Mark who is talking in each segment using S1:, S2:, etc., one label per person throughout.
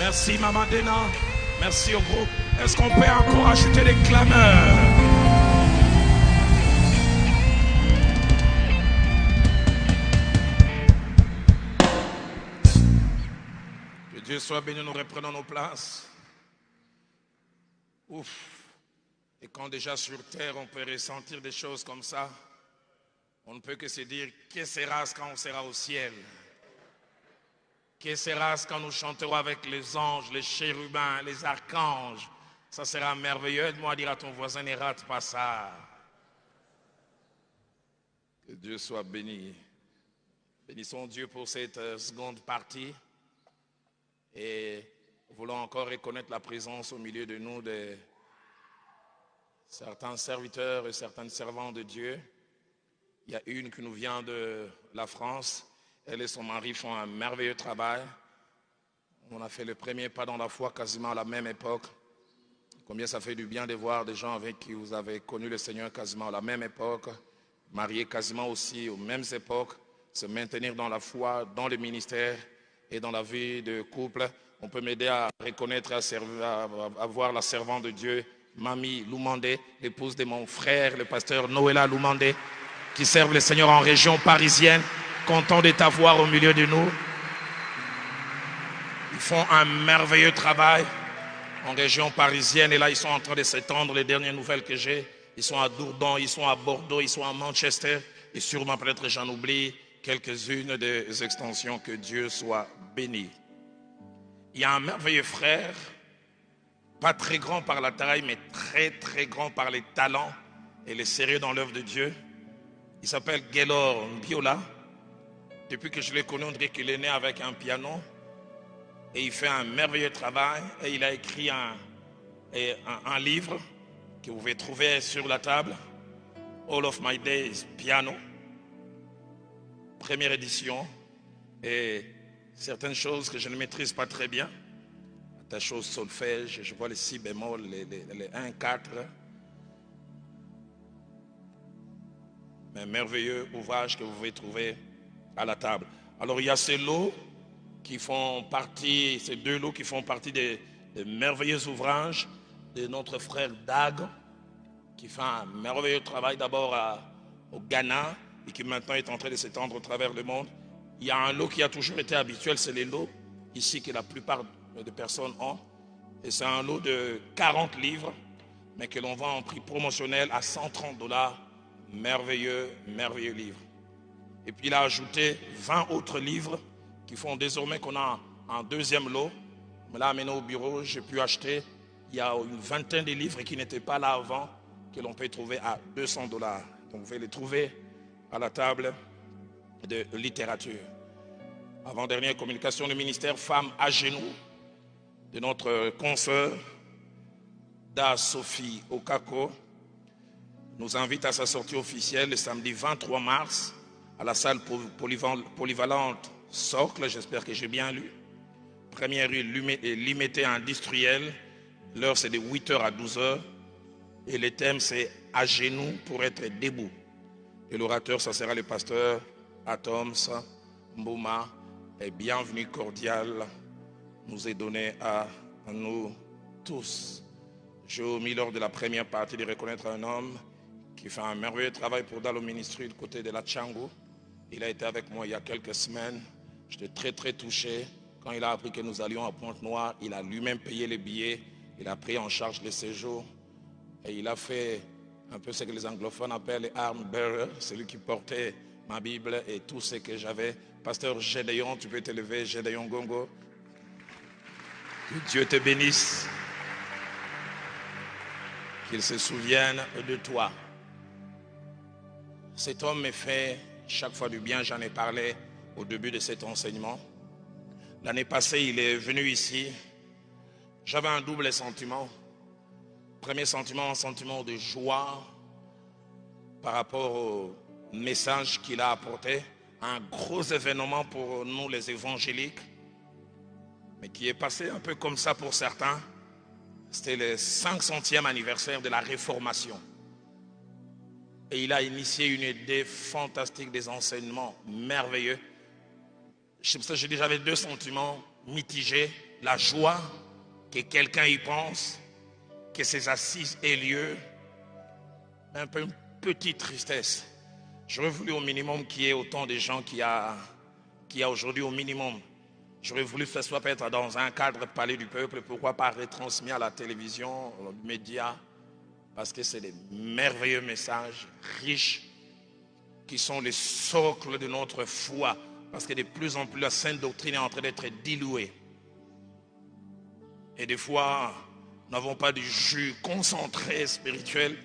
S1: Merci Maman Dena. Merci au groupe. Est-ce qu'on peut encore ajouter des clameurs? Que Dieu soit béni, nous reprenons nos places. Ouf. Et quand déjà sur terre on peut ressentir des choses comme ça, on ne peut que se dire, que sera-ce quand on sera au ciel? Que sera-ce quand nous chanterons avec les anges, les chérubins, les archanges? Ça sera merveilleux. Aide-moi à dire à ton voisin, ne rate pas ça. Que Dieu soit béni. Bénissons Dieu pour cette seconde partie. Et voulons encore reconnaître la présence au milieu de nous de certains serviteurs et certains servants de Dieu. Il y a une qui nous vient de la France. Elle et son mari font un merveilleux travail. On a fait le premier pas dans la foi quasiment à la même époque. Combien ça fait du bien de voir des gens avec qui vous avez connu le Seigneur quasiment à la même époque, mariés quasiment aussi aux mêmes époques, se maintenir dans la foi, dans le ministère et dans la vie de couple. On peut m'aider à reconnaître et à voir la servante de Dieu, Mamie Loumandé, l'épouse de mon frère, le pasteur Noëlla Loumandé, qui servent le Seigneur en région parisienne. Content de t'avoir au milieu de nous. Ils font un merveilleux travail en région parisienne et là ils sont en train de s'étendre. Les dernières nouvelles que j'ai, ils sont à Dourdan, ils sont à Bordeaux, ils sont à Manchester et sûrement peut-être j'en oublie quelques-unes des extensions. Que Dieu soit béni. Il y a un merveilleux frère, pas très grand par la taille mais très très grand par les talents et les sérieux dans l'œuvre de Dieu. Il s'appelle Gaylor Mbiola. Depuis que je l'ai connu, on dirait qu'il est né avec un piano. Et il fait un merveilleux travail. Et il a écrit un livre que vous pouvez trouver sur la table. All of My Days Piano. Première édition. Et certaines choses que je ne maîtrise pas très bien. Des choses solfège, je vois les si bémol, les 1, 4. Un merveilleux ouvrage que vous pouvez trouver à la table. Alors il y a ces lots qui font partie, ces deux lots qui font partie des merveilleux ouvrages de notre frère Dag, qui fait un merveilleux travail d'abord au Ghana et qui maintenant est en train de s'étendre au travers le monde. Il y a un lot qui a toujours été habituel, c'est les lots ici que la plupart des personnes ont. Et c'est un lot de 40 livres, mais que l'on vend en prix promotionnel à $130. Merveilleux, merveilleux livre. Et puis il a ajouté 20 autres livres qui font désormais qu'on a un deuxième lot. Mais là, maintenant au bureau, j'ai pu acheter. Il y a une vingtaine de livres qui n'étaient pas là avant, que l'on peut trouver à $200. Donc vous pouvez les trouver à la table de littérature. Avant-dernière communication, le ministère Femmes à genoux de notre consoeur Da Sophie Okako nous invite à sa sortie officielle le samedi 23 mars à la salle polyvalente Socle, j'espère que j'ai bien lu. Première rue Limité Industriel. L'heure c'est de 8h à 12h. Et le thème c'est à genoux pour être debout. Et l'orateur, ça sera le pasteur Atoms Mbouma. Et bienvenue cordiale nous est donnée à nous tous. J'ai omis lors de la première partie de reconnaître un homme qui fait un merveilleux travail pour Dalo Ministry du côté de la Tchango. Il a été avec moi il y a quelques semaines. J'étais très très touché. Quand il a appris que nous allions à Pointe-Noire, il a lui-même payé les billets. Il a pris en charge les séjours. Et il a fait un peu ce que les anglophones appellent les arm bearer, celui qui portait ma Bible et tout ce que j'avais. Pasteur Gédéon, tu peux te lever, Gédéon Gongo. Que Dieu te bénisse. Qu'il se souvienne de toi. Cet homme me fait chaque fois du bien, j'en ai parlé au début de cet enseignement. L'année passée, il est venu ici. J'avais un double sentiment. Premier sentiment, un sentiment de joie par rapport au message qu'il a apporté. Un gros événement pour nous les évangéliques, mais qui est passé un peu comme ça pour certains. C'était le 500e anniversaire de la Réformation. Et il a initié une idée fantastique, des enseignements merveilleux. C'est pour ça que je dis j'avais deux sentiments. mitigé, la joie que quelqu'un y pense, que ces assises aient lieu, un peu une petite tristesse. J'aurais voulu au minimum qu'il y ait autant de gens qu'il y a aujourd'hui au minimum. J'aurais voulu que ce soit peut-être dans un cadre palais du peuple, pourquoi pas retransmis à la télévision, aux médias, parce que c'est des merveilleux messages riches qui sont les socles de notre foi, parce que de plus en plus la sainte doctrine est en train d'être diluée. Et des fois, nous n'avons pas du jus concentré spirituel,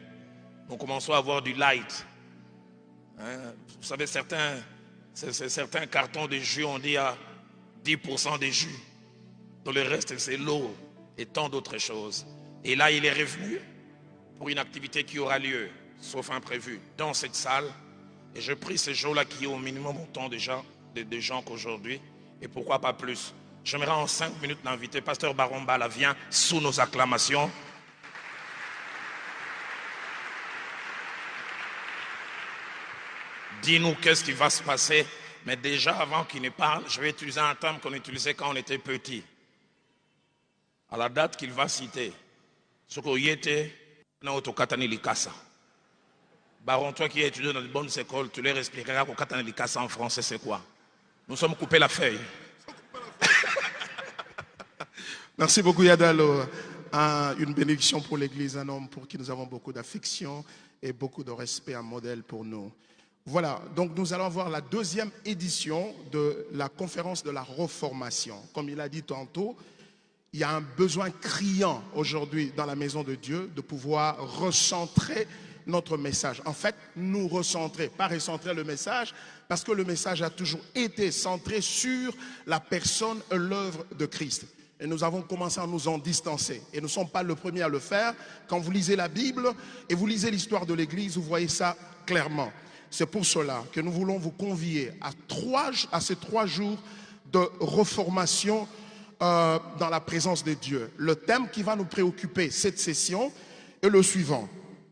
S1: nous commençons à avoir du light. Vous savez, certains cartons de jus, on dit à 10% de jus. Dans le reste, c'est l'eau et tant d'autres choses. Et là, il est revenu pour une activité qui aura lieu, sauf imprévu, dans cette salle. Et je prie ce jour-là qu'il y ait au minimum autant de gens qu'aujourd'hui. Et pourquoi pas plus. J'aimerais en 5 minutes l'inviter. Pasteur Barombala vient sous nos acclamations. Dis-nous qu'est-ce qui va se passer. Mais déjà, avant qu'il ne parle, je vais utiliser un terme qu'on utilisait quand on était petit. À la date qu'il va citer, ce qu'on y était, Katani Likasa. Baron, toi qui es étudié dans de bonnes écoles, tu leur expliqueras que Katani Likasa en français, c'est quoi? Nous sommes coupés la feuille.
S2: Merci beaucoup, Yadalo. Une bénédiction pour l'Église, un homme pour qui nous avons beaucoup d'affection et beaucoup de respect, un modèle pour nous. Voilà, donc nous allons voir la deuxième édition de la conférence de la reformation. Comme il a dit tantôt, il y a un besoin criant aujourd'hui dans la maison de Dieu de pouvoir recentrer notre message. En fait, nous recentrer, pas recentrer le message, parce que le message a toujours été centré sur la personne et l'œuvre de Christ. Et nous avons commencé à nous en distancer. Et nous ne sommes pas le premier à le faire. Quand vous lisez la Bible et vous lisez l'histoire de l'Église, vous voyez ça clairement. C'est pour cela que nous voulons vous convier à ces 3 jours de reformation dans la présence de Dieu. Le thème qui va nous préoccuper cette session est le suivant.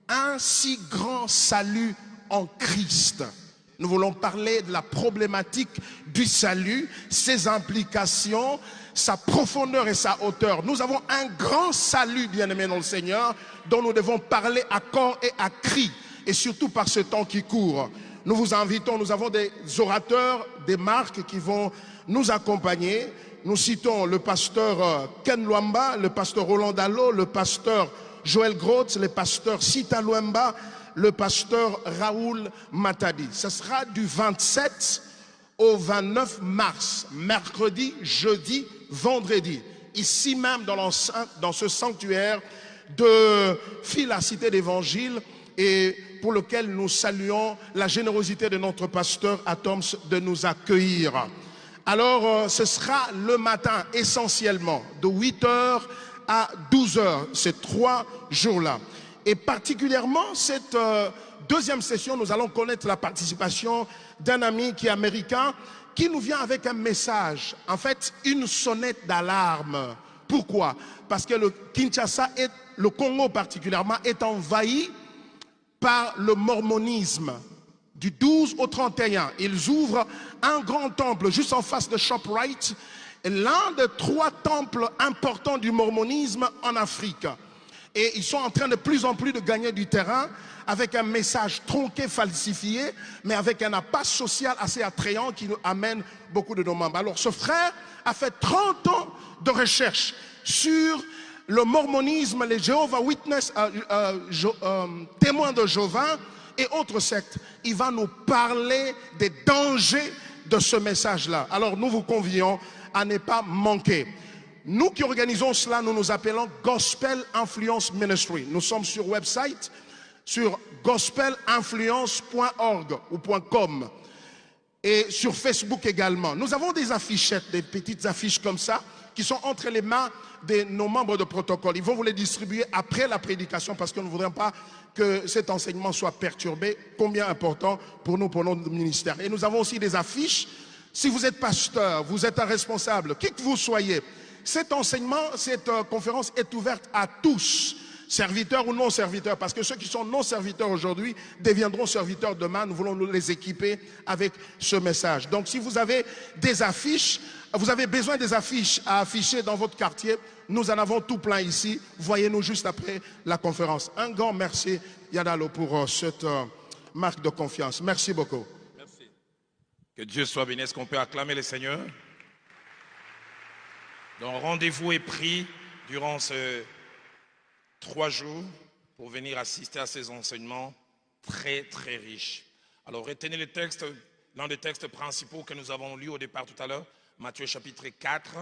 S2: Un si grand salut en Christ. Nous voulons parler de la problématique du salut, ses implications, sa profondeur et sa hauteur. Nous avons un grand salut, bien-aimés dans le Seigneur, dont nous devons parler à corps et à cri. Et surtout par ce temps qui court. Nous vous invitons, nous avons des orateurs, des marques qui vont nous accompagner. Nous citons le pasteur Ken Luamba, le pasteur Roland Dallot, le pasteur Joël Grotz, le pasteur Sita Luamba, le pasteur Raoul Matadi. Ce sera du 27 au 29 mars, mercredi, jeudi, vendredi. Ici même dans ce sanctuaire de Fila Cité d'Évangile, et pour lequel nous saluons la générosité de notre pasteur Atoms de nous accueillir. Alors, ce sera le matin essentiellement, de 8h à 12h, ces 3 jours-là. Et particulièrement, cette deuxième session, nous allons connaître la participation d'un ami qui est américain, qui nous vient avec un message, en fait, une sonnette d'alarme. Pourquoi? Parce que le Kinshasa, le Congo particulièrement, est envahi par le mormonisme. Du 12 au 31, ils ouvrent un grand temple juste en face de ShopRite, l'un des 3 temples importants du mormonisme en Afrique. Et ils sont en train de plus en plus de gagner du terrain avec un message tronqué, falsifié, mais avec un appât social assez attrayant qui nous amène beaucoup de nos membres. Alors ce frère a fait 30 ans de recherche sur le mormonisme, les Jehovah Witness, témoins de Jéhovah et autres sectes. Il va nous parler des dangers de ce message-là. Alors nous vous convions à ne pas manquer. Nous qui organisons cela, nous nous appelons Gospel Influence Ministry. Nous sommes sur website, sur gospelinfluence.org ou .com. Et sur Facebook également. Nous avons des affichettes, des petites affiches comme ça, qui sont entre les mains de nos membres de protocole. Ils vont vous les distribuer après la prédication parce que nous ne voudrions pas que cet enseignement soit perturbé. Combien important pour nous, pour notre ministère. Et nous avons aussi des affiches. Si vous êtes pasteur, vous êtes un responsable, qui que vous soyez, cet enseignement, cette conférence est ouverte à tous. serviteurs ou non serviteurs, parce que ceux qui sont non serviteurs aujourd'hui deviendront serviteurs demain. Nous voulons les équiper avec ce message. Donc si vous avez des affiches, vous avez besoin des affiches à afficher dans votre quartier, nous en avons tout plein ici. Voyez-nous juste après la conférence. Un grand merci, Yadalo, pour cette marque de confiance. Merci beaucoup.
S1: Merci. Que Dieu soit béni. Est-ce qu'on peut acclamer le Seigneur? Donc rendez-vous est pris durant ces 3 jours pour venir assister à ces enseignements très très riches. Alors retenez le texte, l'un des textes principaux que nous avons lu au départ tout à l'heure, Matthieu chapitre 4,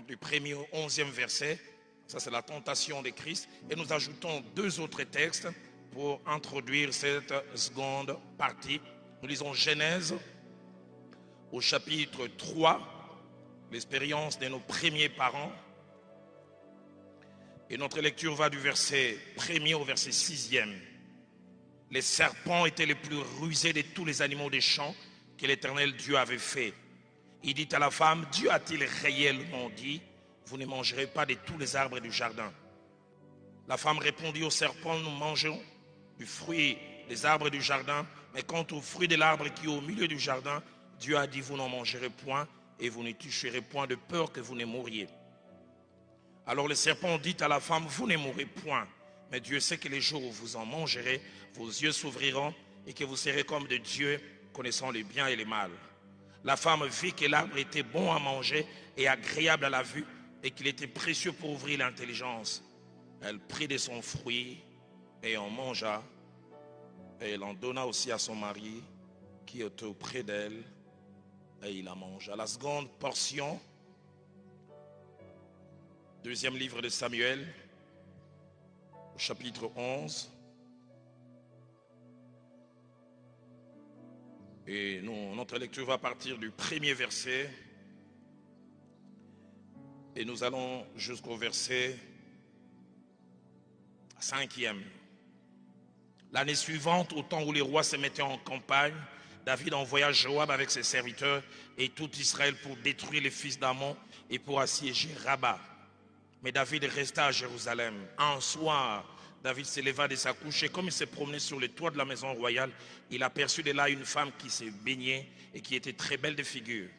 S1: du 1er au 11e verset. Ça c'est la tentation de Christ. Et nous ajoutons 2 autres textes pour introduire cette seconde partie. Nous lisons Genèse au chapitre 3, l'expérience de nos premiers parents. Et notre lecture va du verset 1er au verset 6e. Les serpents étaient les plus rusés de tous les animaux des champs que l'Éternel Dieu avait fait. Il dit à la femme, Dieu a-t-il réellement dit, vous ne mangerez pas de tous les arbres du jardin? La femme répondit au serpent, nous mangeons du fruit des arbres du jardin, mais quant au fruit de l'arbre qui est au milieu du jardin, Dieu a dit, vous n'en mangerez point et vous ne toucherez point, de peur que vous ne mouriez. Alors le serpent dit à la femme, vous ne mourrez point, mais Dieu sait que les jours où vous en mangerez, vos yeux s'ouvriront et que vous serez comme de Dieu, connaissant le bien et le mal. La femme vit que l'arbre était bon à manger et agréable à la vue et qu'il était précieux pour ouvrir l'intelligence. Elle prit de son fruit et en mangea, et elle en donna aussi à son mari qui était auprès d'elle, et il en mangea. La seconde portion, 2e livre de Samuel, au chapitre 11. Et notre lecture va partir du 1er verset. Et nous allons jusqu'au verset 5e. L'année suivante, au temps où les rois se mettaient en campagne, David envoya Joab avec ses serviteurs et tout Israël pour détruire les fils d'Ammon et pour assiéger Rabat. Mais David resta à Jérusalem. Un soir, David s'éleva de sa couche et comme il se promenait sur le toit de la maison royale, il aperçut de là une femme qui se baignait et qui était très belle de figure.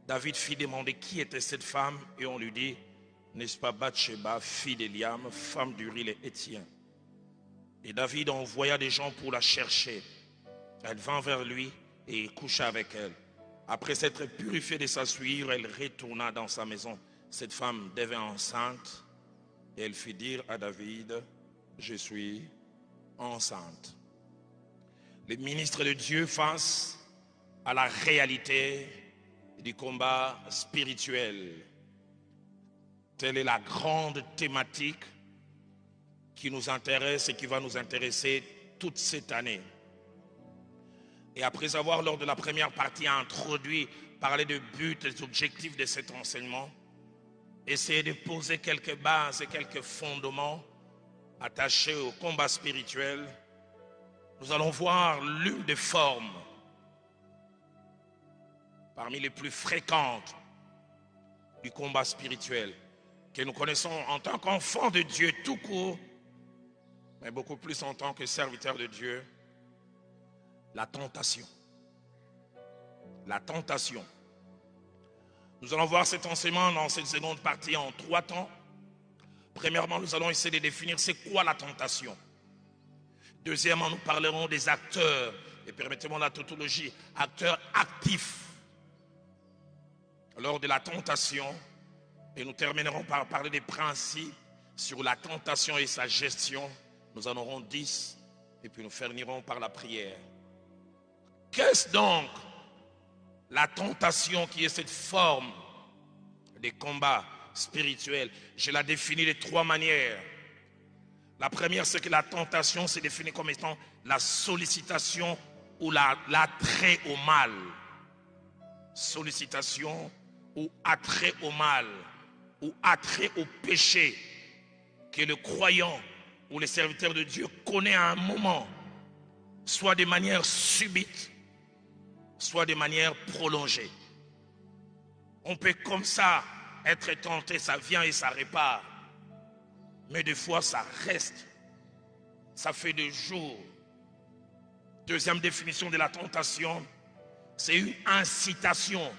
S1: David fit demander qui était cette femme et on lui dit, n'est-ce pas Bathsheba, fille d'Eliam, femme d'Uri les Héthien? Et David envoya des gens pour la chercher. Elle vint vers lui et il coucha avec elle. Après s'être purifiée de sa souillure, elle retourna dans sa maison. Cette femme devint enceinte et elle fit dire à David, je suis enceinte. Les ministres de Dieu face à la réalité du combat spirituel. Telle est la grande thématique qui nous intéresse et qui va nous intéresser toute cette année. Et après avoir, lors de la première partie, introduit, parlé de but et des objectifs de cet enseignement, essayer de poser quelques bases et quelques fondements attachés au combat spirituel, nous allons voir l'une des formes parmi les plus fréquentes du combat spirituel que nous connaissons en tant qu'enfants de Dieu tout court, mais beaucoup plus en tant que serviteurs de Dieu, la tentation. La tentation. Nous allons voir cet enseignement dans cette seconde partie en 3 temps. Premièrement, nous allons essayer de définir c'est quoi la tentation. Deuxièmement, nous parlerons des acteurs, et permettez-moi la tautologie, acteurs actifs lors de la tentation. Et nous terminerons par parler des principes sur la tentation et sa gestion. Nous en aurons 10 et puis nous finirons par la prière. Qu'est-ce donc la tentation qui est cette forme de combat spirituel? Je la définis de 3 manières. La première, c'est que la tentation se définit comme étant la sollicitation ou l'attrait au mal. Sollicitation ou attrait au mal ou attrait au péché que le croyant ou le serviteur de Dieu connaît à un moment, soit de manière subite, soit de manière prolongée. On peut comme ça être tenté, ça vient et ça repart. mais des fois ça reste. Ça fait des jours. Deuxième définition de la tentation, c'est une incitation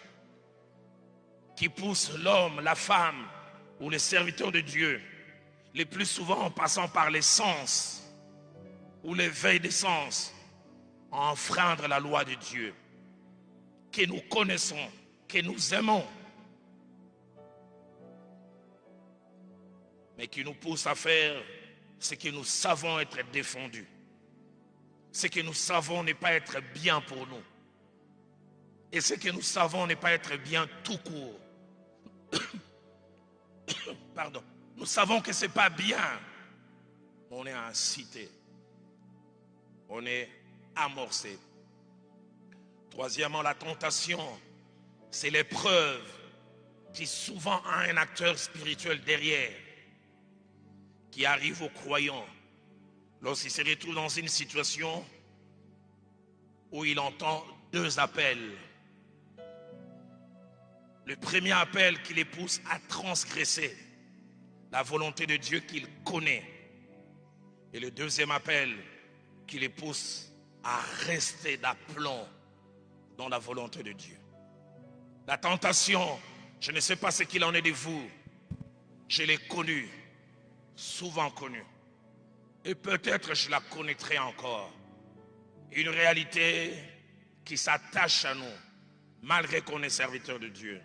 S1: qui pousse l'homme, la femme ou les serviteurs de Dieu, le plus souvent en passant par les sens ou l'éveil des sens, à enfreindre la loi de Dieu, que nous connaissons, que nous aimons, mais qui nous pousse à faire ce que nous savons être défendu, ce que nous savons n'est pas être bien pour nous, et ce que nous savons n'est pas être bien tout court. Pardon. Nous savons que ce n'est pas bien. On est incité. On est amorcé. Troisièmement, la tentation, c'est l'épreuve qui souvent a un acteur spirituel derrière, qui arrive aux croyants lorsqu'il se retrouve dans une situation où il entend deux appels. Le premier appel qui les pousse à transgresser la volonté de Dieu qu'il connaît. Et le deuxième appel qui les pousse à rester d'aplomb dans la volonté de Dieu. La tentation, je ne sais pas ce qu'il en est de vous. Je l'ai connue, souvent connue. Et peut-être je la connaîtrai encore. Une réalité qui s'attache à nous, malgré qu'on est serviteur de Dieu.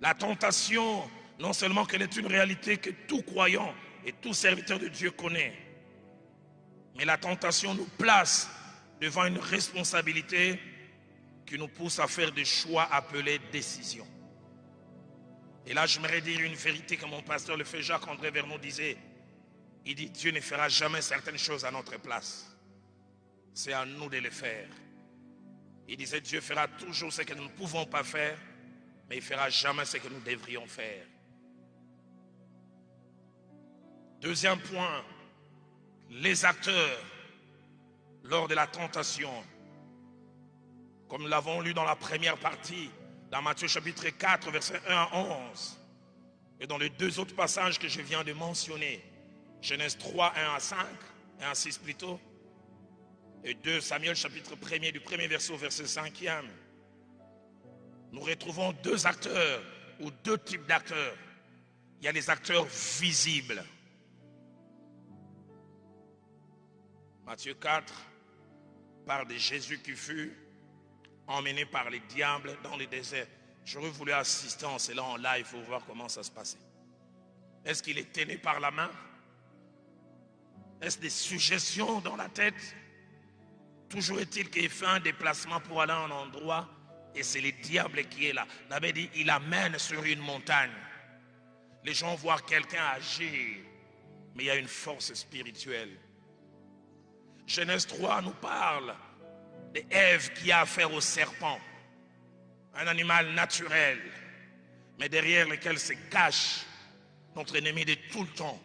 S1: La tentation, non seulement qu'elle est une réalité que tout croyant et tout serviteur de Dieu connaît, mais la tentation nous place devant une responsabilité qui nous pousse à faire des choix appelés décisions. Et là, j'aimerais dire une vérité que mon pasteur, le frère Jacques-André Vernon, disait. Il dit, Dieu ne fera jamais certaines choses à notre place. C'est à nous de les faire. Il disait, Dieu fera toujours ce que nous ne pouvons pas faire, mais il ne fera jamais ce que nous devrions faire. Deuxième point, les acteurs lors de la tentation. Comme nous l'avons lu dans la première partie, dans Matthieu chapitre 4, versets 1 à 11. Et dans les deux autres passages que je viens de mentionner, Genèse 3, 1 à 5, 1 à 6 plutôt, et 2 Samuel chapitre 1er, du premier verset au verset 5e, nous retrouvons deux acteurs, ou deux types d'acteurs. Il y a les acteurs visibles. Matthieu 4 parle de Jésus qui fut emmené par les diables dans le désert. J'aurais voulu assister en cela en live pour voir comment ça se passait. Est-ce qu'il est tenu par la main? Est-ce des suggestions dans la tête? Toujours est-il qu'il fait un déplacement pour aller à un endroit et c'est le diable qui est là. La Bible dit, il amène sur une montagne. Les gens voient quelqu'un agir, mais il y a une force spirituelle. Genèse 3 nous parle d'Ève qui a affaire au serpent, un animal naturel, mais derrière lequel se cache notre ennemi de tout le temps,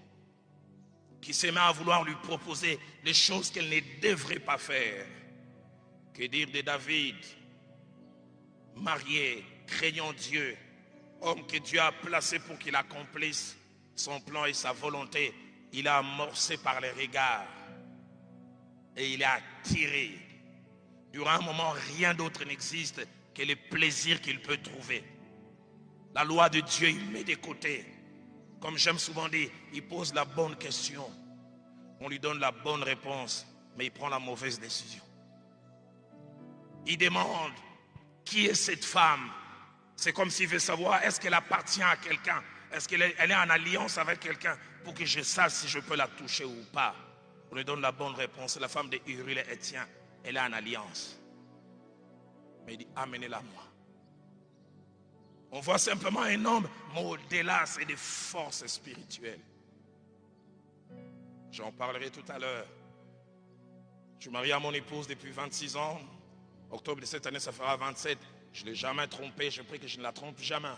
S1: qui se met à vouloir lui proposer des choses qu'elle ne devrait pas faire. Que dire de David, marié, craignant Dieu, homme que Dieu a placé pour qu'il accomplisse son plan et sa volonté. Il a amorcé par les regards et il est attiré. Durant un moment, rien d'autre n'existe que les plaisirs qu'il peut trouver. La loi de Dieu, il met de côté. Comme j'aime souvent dire, il pose la bonne question. On lui donne la bonne réponse, mais il prend la mauvaise décision. Il demande, qui est cette femme? C'est comme s'il veut savoir, est-ce qu'elle appartient à quelqu'un? Est-ce qu'elle est en alliance avec quelqu'un pour que je sache si je peux la toucher ou pas? On lui donne la bonne réponse. La femme de Uri le Héthien, elle est en alliance. Mais il dit, amenez-la moi. On voit simplement un homme, mais au-delà, c'est des forces spirituelles. J'en parlerai tout à l'heure. Je suis marié à mon épouse depuis 26 ans. Octobre de cette année, ça fera 27. Je ne l'ai jamais trompée. Je prie que je ne la trompe jamais.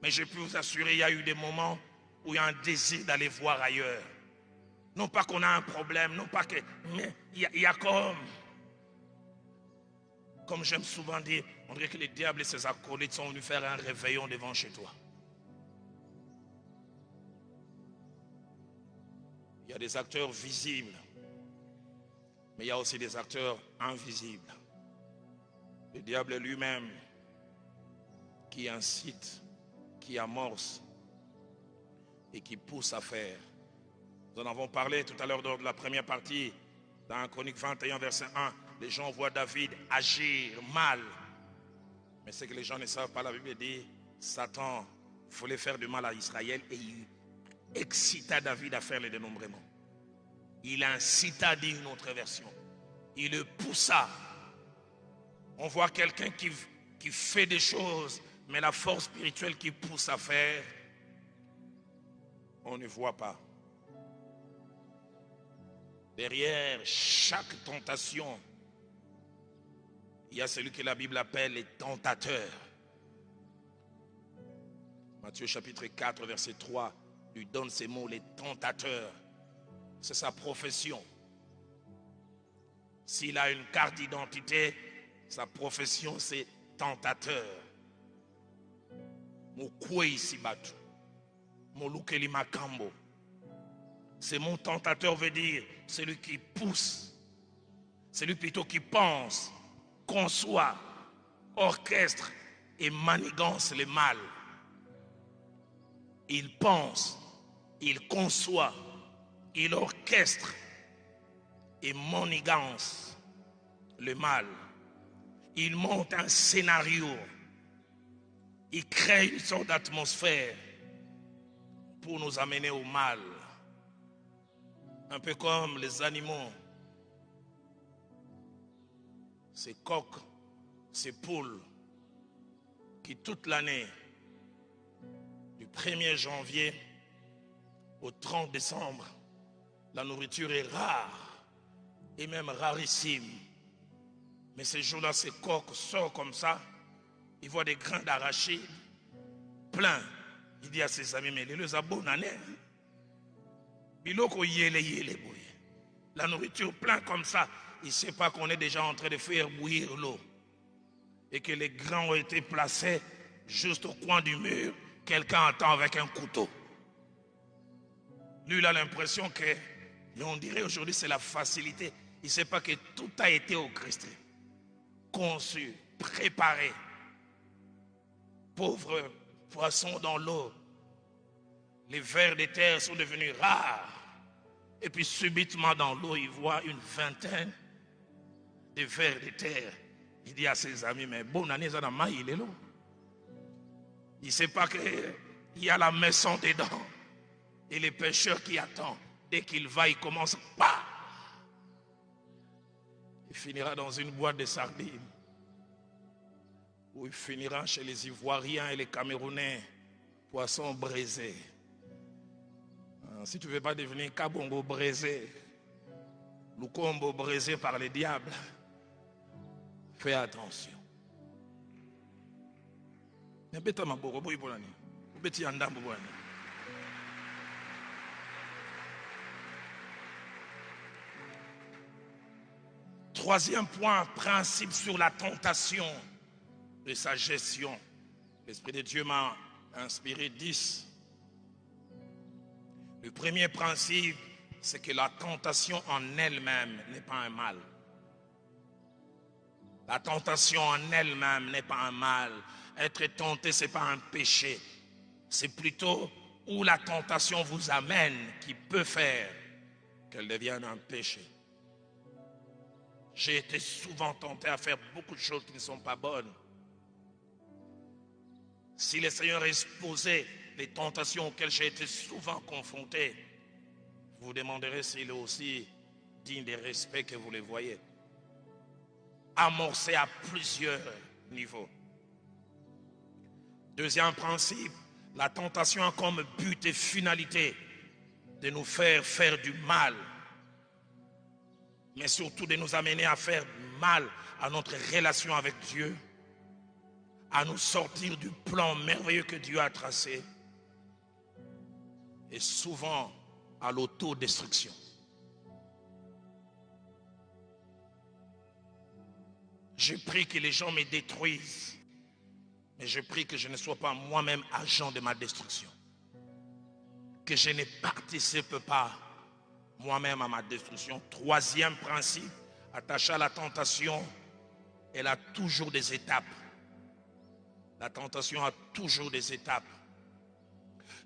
S1: Mais je peux vous assurer, il y a eu des moments où il y a un désir d'aller voir ailleurs. Non pas qu'on a un problème, non pas que... Mais il y a comme j'aime souvent dire, on dirait que les diables et ses acolytes sont venus faire un réveillon devant chez toi. Il y a des acteurs visibles, mais il y a aussi des acteurs invisibles. Le diable lui-même qui incite, qui amorce et qui pousse à faire. Nous en avons parlé tout à l'heure dans la première partie, dans Chronique 21, verset 1. Les gens voient David agir mal. Mais ce que les gens ne savent pas, la Bible dit, Satan voulait faire du mal à Israël et il excita David à faire le dénombrement. Il incita, dit une autre version. Il le poussa. On voit quelqu'un qui fait des choses, mais la force spirituelle qui pousse à faire, on ne voit pas. Derrière chaque tentation, il y a celui que la Bible appelle les tentateurs. Matthieu chapitre 4, verset 3, lui donne ces mots, les tentateurs. C'est sa profession. S'il a une carte d'identité, sa profession c'est tentateur. Moukwe Sibatu. Molukeli Makambo. C'est mon tentateur veut dire celui qui pousse, celui plutôt qui pense, conçoit, orchestre et manigance le mal. Il pense, il conçoit, il orchestre et manigance le mal. Il monte un scénario, il crée une sorte d'atmosphère pour nous amener au mal. Un peu comme les animaux, ces coqs, ces poules, qui toute l'année, du 1er janvier au 30 décembre, la nourriture est rare et même rarissime. Mais ces jours-là, ces coqs sortent comme ça, ils voient des grains d'arachide pleins. Il dit à ses amis, mais les abonnés, la nourriture plein comme ça, il ne sait pas qu'on est déjà en train de faire bouillir l'eau. Et que les grains ont été placés juste au coin du mur. Quelqu'un attend avec un couteau. Lui, il a l'impression que, mais on dirait aujourd'hui c'est la facilité. Il ne sait pas que tout a été orchestré, conçu, préparé. Pauvres poissons dans l'eau. Les vers de terre sont devenus rares. Et puis subitement dans l'eau, il voit une vingtaine de vers de terre. Il dit à ses amis, mais bonne année, ça n'a pas il est là. Il ne sait pas qu'il y a la maison dedans. Et les pêcheurs qui attendent, dès qu'il va, il commence, bah! Il finira dans une boîte de sardines. Ou il finira chez les Ivoiriens et les Camerounais, poissons braisés. Si tu ne veux pas devenir Kabongo braisé, Lukombo braisé par les diables, fais attention. Troisième point, principe sur la tentation de sa gestion. L'Esprit de Dieu m'a inspiré 10. Le premier principe, c'est que la tentation en elle-même n'est pas un mal. La tentation en elle-même n'est pas un mal. Être tenté, ce n'est pas un péché. C'est plutôt où la tentation vous amène qui peut faire qu'elle devienne un péché. J'ai été souvent tenté à faire beaucoup de choses qui ne sont pas bonnes. Si le Seigneur exposait les tentations auxquelles j'ai été souvent confronté, vous vous demanderez s'il est aussi digne de respect que vous les voyez. Amorcé à plusieurs niveaux. Deuxième principe, la tentation a comme but et finalité de nous faire du mal, mais surtout de nous amener à faire du mal à notre relation avec Dieu, à nous sortir du plan merveilleux que Dieu a tracé, et souvent à l'autodestruction. Je prie que les gens me détruisent, mais je prie que je ne sois pas moi-même agent de ma destruction, que je ne participe pas moi-même à ma destruction. Troisième principe, attaché à la tentation, elle a toujours des étapes. La tentation a toujours des étapes.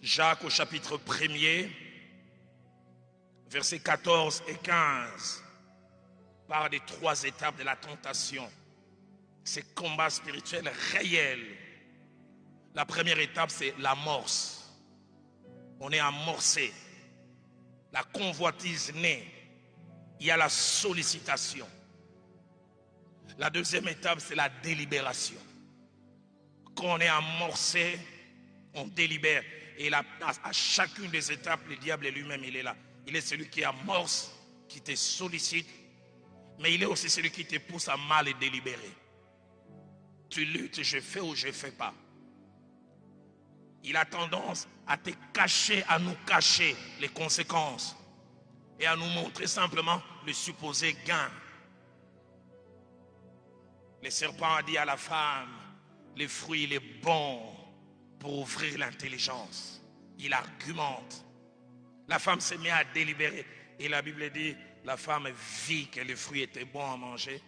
S1: Jacques au chapitre 1er, versets 14 et 15, parle des 3 étapes de la tentation. Ces combats spirituels réels. La première étape, c'est l'amorce. On est amorcé. La convoitise naît. Il y a la sollicitation. La deuxième étape, c'est la délibération. Quand on est amorcé, on délibère. Et là, à chacune des étapes, le diable lui-même, il est là. Il est celui qui amorce, qui te sollicite, mais il est aussi celui qui te pousse à mal et délibérer. Tu luttes, je fais ou je ne fais pas. Il a tendance à te cacher, à nous cacher les conséquences et à nous montrer simplement le supposé gain. Le serpent a dit à la femme, le fruit il est bon pour ouvrir l'intelligence. Il argumente. La femme se met à délibérer. Et la Bible dit, la femme vit que le fruit était bon à manger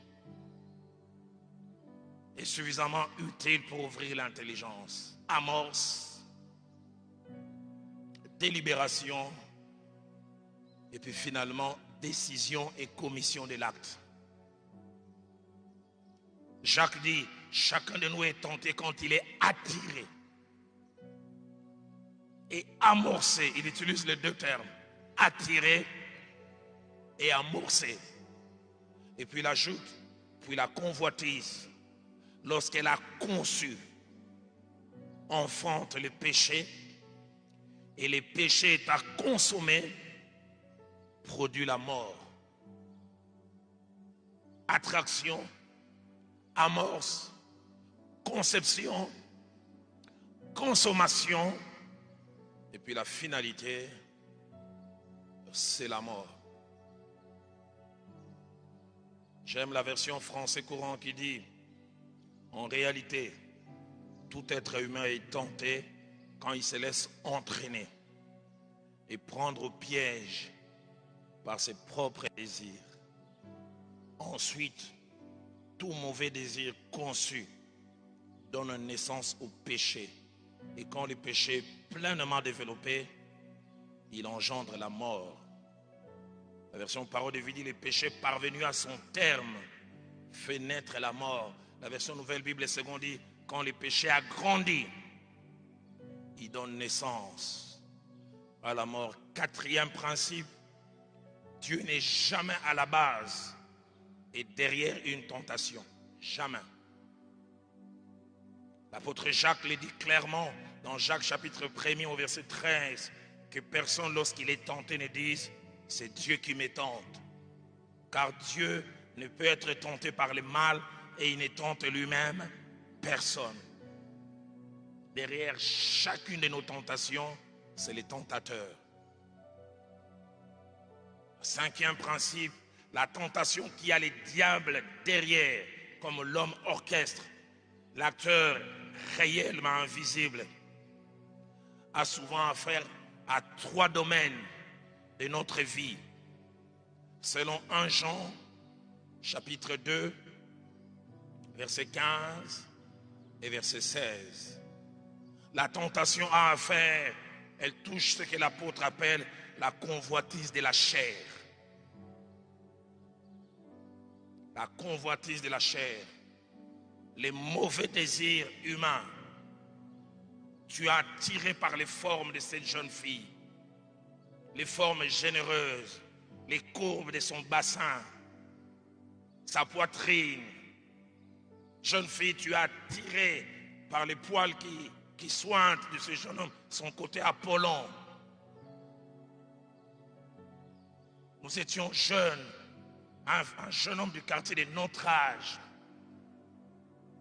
S1: et suffisamment utile pour ouvrir l'intelligence. Amorce, délibération, et puis finalement, décision et commission de l'acte. Jacques dit, chacun de nous est tenté quand il est attiré et amorcé. Il utilise les 2 termes, attiré et amorcé. Et puis il ajoute, puis la convoitise, lorsqu'elle a conçu, enfante le péché, et le péché est à consommer, produit la mort. Attraction, amorce, conception, consommation, et puis la finalité, c'est la mort. J'aime la version français courant qui dit, en réalité, tout être humain est tenté quand il se laisse entraîner et prendre au piège par ses propres désirs. Ensuite, tout mauvais désir conçu donne naissance au péché. Et quand le péché est pleinement développé, il engendre la mort. La version Parole de Vie dit, le péché parvenu à son terme fait naître la mort. La version Nouvelle Bible Seconde dit, quand le péché a grandi, il donne naissance à la mort. Quatrième principe, Dieu n'est jamais à la base et derrière une tentation. Jamais. L'apôtre Jacques le dit clairement dans Jacques chapitre 1er au verset 13, que personne lorsqu'il est tenté ne dise, c'est Dieu qui me tente. Car Dieu ne peut être tenté par le mal et il ne tente lui-même personne. Derrière chacune de nos tentations, c'est le tentateur. Cinquième principe, la tentation qui a les diables derrière, comme l'homme orchestre, l'acteur réellement invisible, a souvent affaire à 3 domaines de notre vie. Selon 1 Jean, chapitre 2, verset 15 et verset 16. La tentation a affaire, elle touche ce que l'apôtre appelle la convoitise de la chair. La convoitise de la chair. Les mauvais désirs humains. Tu es attiré par les formes de cette jeune fille. Les formes généreuses, les courbes de son bassin, sa poitrine. Jeune fille, tu es attiré par les poils qui sointent de ce jeune homme, son côté Apollon. Nous étions jeunes, un jeune homme du quartier de notre âge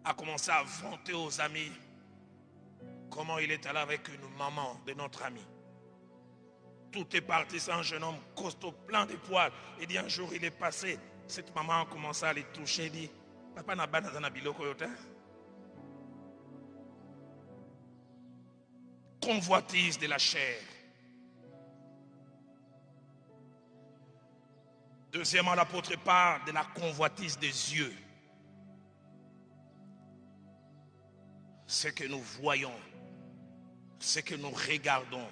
S1: a commencé à vanter aux amis comment il est allé avec une maman de notre ami. Tout est parti, c'est un jeune homme costaud, plein de poils. Il dit un jour, il est passé, cette maman a commencé à les toucher, il dit, papa n'a pas dans biloko yote. Convoitise de la chair. Deuxièmement, l'apôtre parle de la convoitise des yeux. Ce que nous voyons, ce que nous regardons.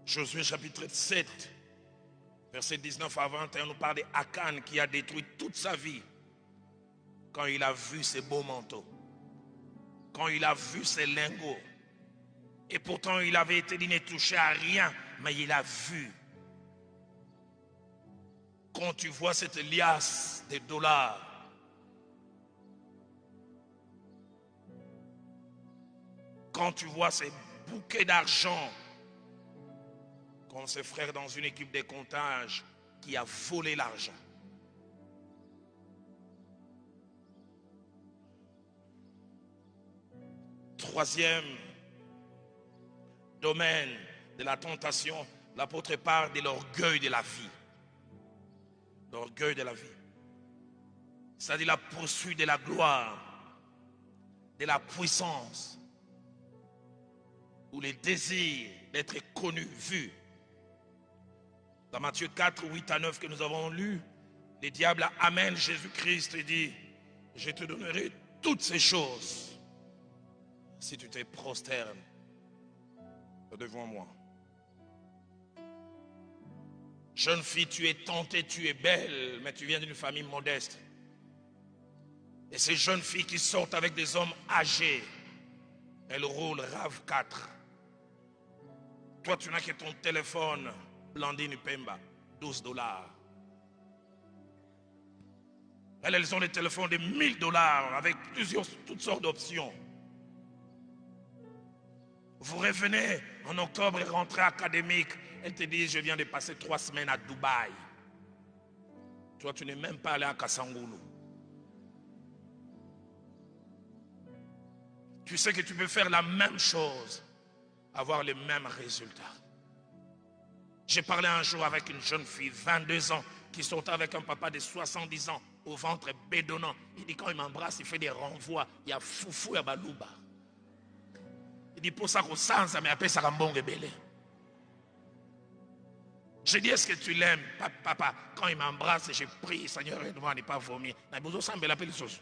S1: Josué chapitre 7, verset 19 à 21, nous parle d'Akan qui a détruit toute sa vie quand il a vu ses beaux manteaux, quand il a vu ses lingots. Et pourtant il avait été dit ne toucher à rien, mais il a vu. Quand tu vois cette liasse de dollars, quand tu vois ces bouquets d'argent, comme ce frère dans une équipe de comptage qui a volé l'argent. Troisième domaine de la tentation, l'apôtre parle de l'orgueil de la vie. L'orgueil de la vie. C'est-à-dire la poursuite de la gloire, de la puissance, ou les désirs d'être connu, vu. Dans Matthieu 4, 8 à 9 que nous avons lu, le diable amène Jésus-Christ et dit, je te donnerai toutes ces choses si tu te prosternes devant moi. Jeune fille, tu es tentée, tu es belle, mais tu viens d'une famille modeste. Et ces jeunes filles qui sortent avec des hommes âgés, elles roulent RAV4. Toi, tu n'as que ton téléphone, Blandine Pemba, $12. Elles ont des téléphones de $1000 avec toutes sortes d'options. Vous revenez en octobre et rentrée académique, elle te dit, je viens de passer 3 semaines à Dubaï. Toi, tu n'es même pas allé à Kassangoulou. Tu sais que tu peux faire la même chose, avoir les mêmes résultats. J'ai parlé un jour avec une jeune fille, 22 ans, qui sortait avec un papa de 70 ans, au ventre bédonnant. Il dit, quand il m'embrasse, il fait des renvois. Il y a foufou, il y a balouba. Il dit, pour ça qu'on sent, ça m'appelle Sarambong et Belé. J'ai dit, est-ce que tu l'aimes, papa? Quand il m'embrasse, j'ai prié, Seigneur, aide-moi à ne pas vomir. Il dit, ça me l'appelle sauce.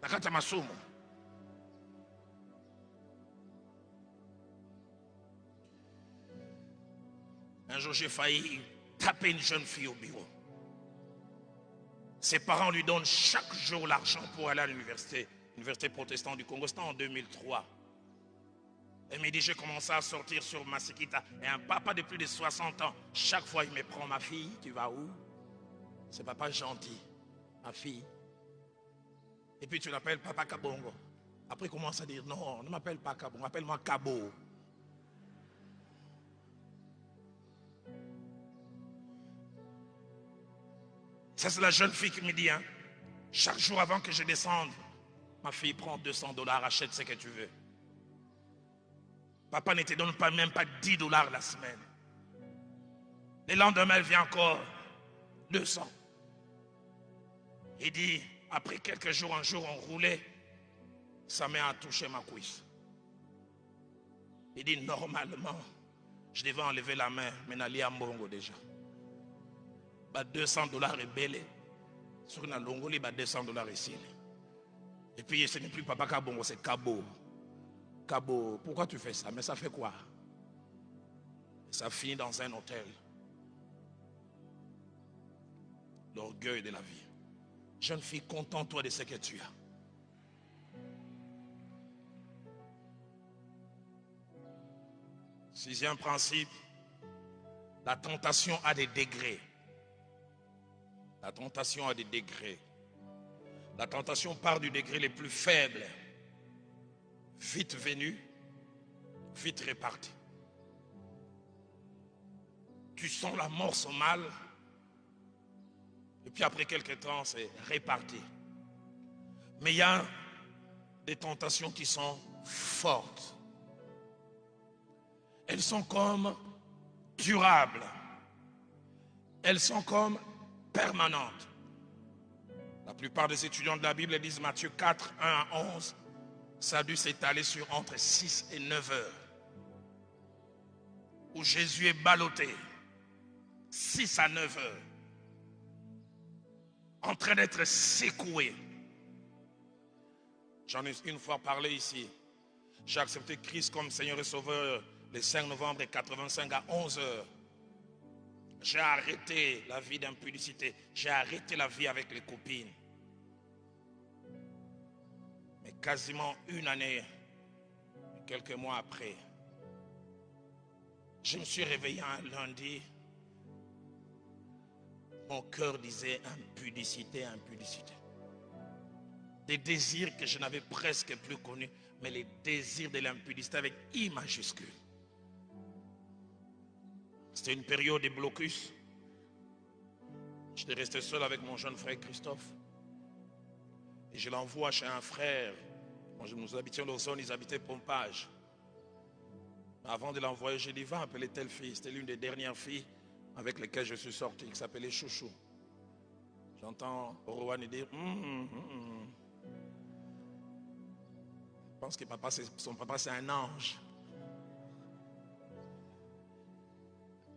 S1: Nakata masumo. Un jour, j'ai failli taper une jeune fille au bureau. Ses parents lui donnent chaque jour l'argent pour aller à l'université protestante du Congo. C'était en 2003. Elle me dit, j'ai commencé à sortir sur Masikita. Et un papa de plus de 60 ans, chaque fois, il me prend, ma fille, tu vas où? C'est papa gentil, ma fille. Et puis tu l'appelles Papa Kabongo. Après, il commence à dire, non, ne m'appelle pas Kabongo, appelle-moi Kabo. Ça, c'est la jeune fille qui me dit, hein, chaque jour avant que je descende, ma fille prend $200, achète ce que tu veux. Papa ne te donne pas, même pas $10 la semaine. Le lendemain, elle vient encore 200. Il dit, après quelques jours, un jour, on roulait, sa main a touché ma cuisse. Il dit, normalement, je devais enlever la main, mais n'allais à Mbongo déjà. $200 est belé. Sur une longoli, $200 ici. Et puis, ce n'est plus Papa Kabongo, c'est Kabo. Kabo, pourquoi tu fais ça? Mais ça fait quoi? Ça finit dans un hôtel. L'orgueil de la vie. Jeune fille, contente-toi de ce que tu as. Sixième principe, la tentation a des degrés. La tentation a des degrés. La tentation part du degré le plus faible, vite venu, vite réparti. Tu sens l'amorce au mal, et puis après quelques temps, c'est réparti. Mais il y a des tentations qui sont fortes. Elles sont comme durables. Elles sont comme permanentes. La plupart des étudiants de la Bible disent Matthieu 4, 1 à 11, ça a dû s'étaler sur entre 6 et 9 heures. Où Jésus est ballotté. 6 à 9 heures, en train d'être secoué. J'en ai une fois parlé ici. J'ai accepté Christ comme Seigneur et Sauveur le 5 novembre 85 à 11 heures. J'ai arrêté la vie d'impudicité. J'ai arrêté la vie avec les copines. Mais quasiment une année, quelques mois après, je me suis réveillé un lundi. Mon cœur disait impudicité, impudicité. Des désirs que je n'avais presque plus connus, mais les désirs de l'impudicité avec I majuscule. C'était une période de blocus. J'étais resté seul avec mon jeune frère Christophe. Et je l'envoie chez un frère. Nous habitions dans zone, ils habitaient Pompage. Avant de l'envoyer, j'ai dit, va appeler telle fille. C'était l'une des dernières filles avec lesquelles je suis sorti, qui s'appelait Chouchou. J'entends Rowan dire, Je pense que son papa c'est un ange.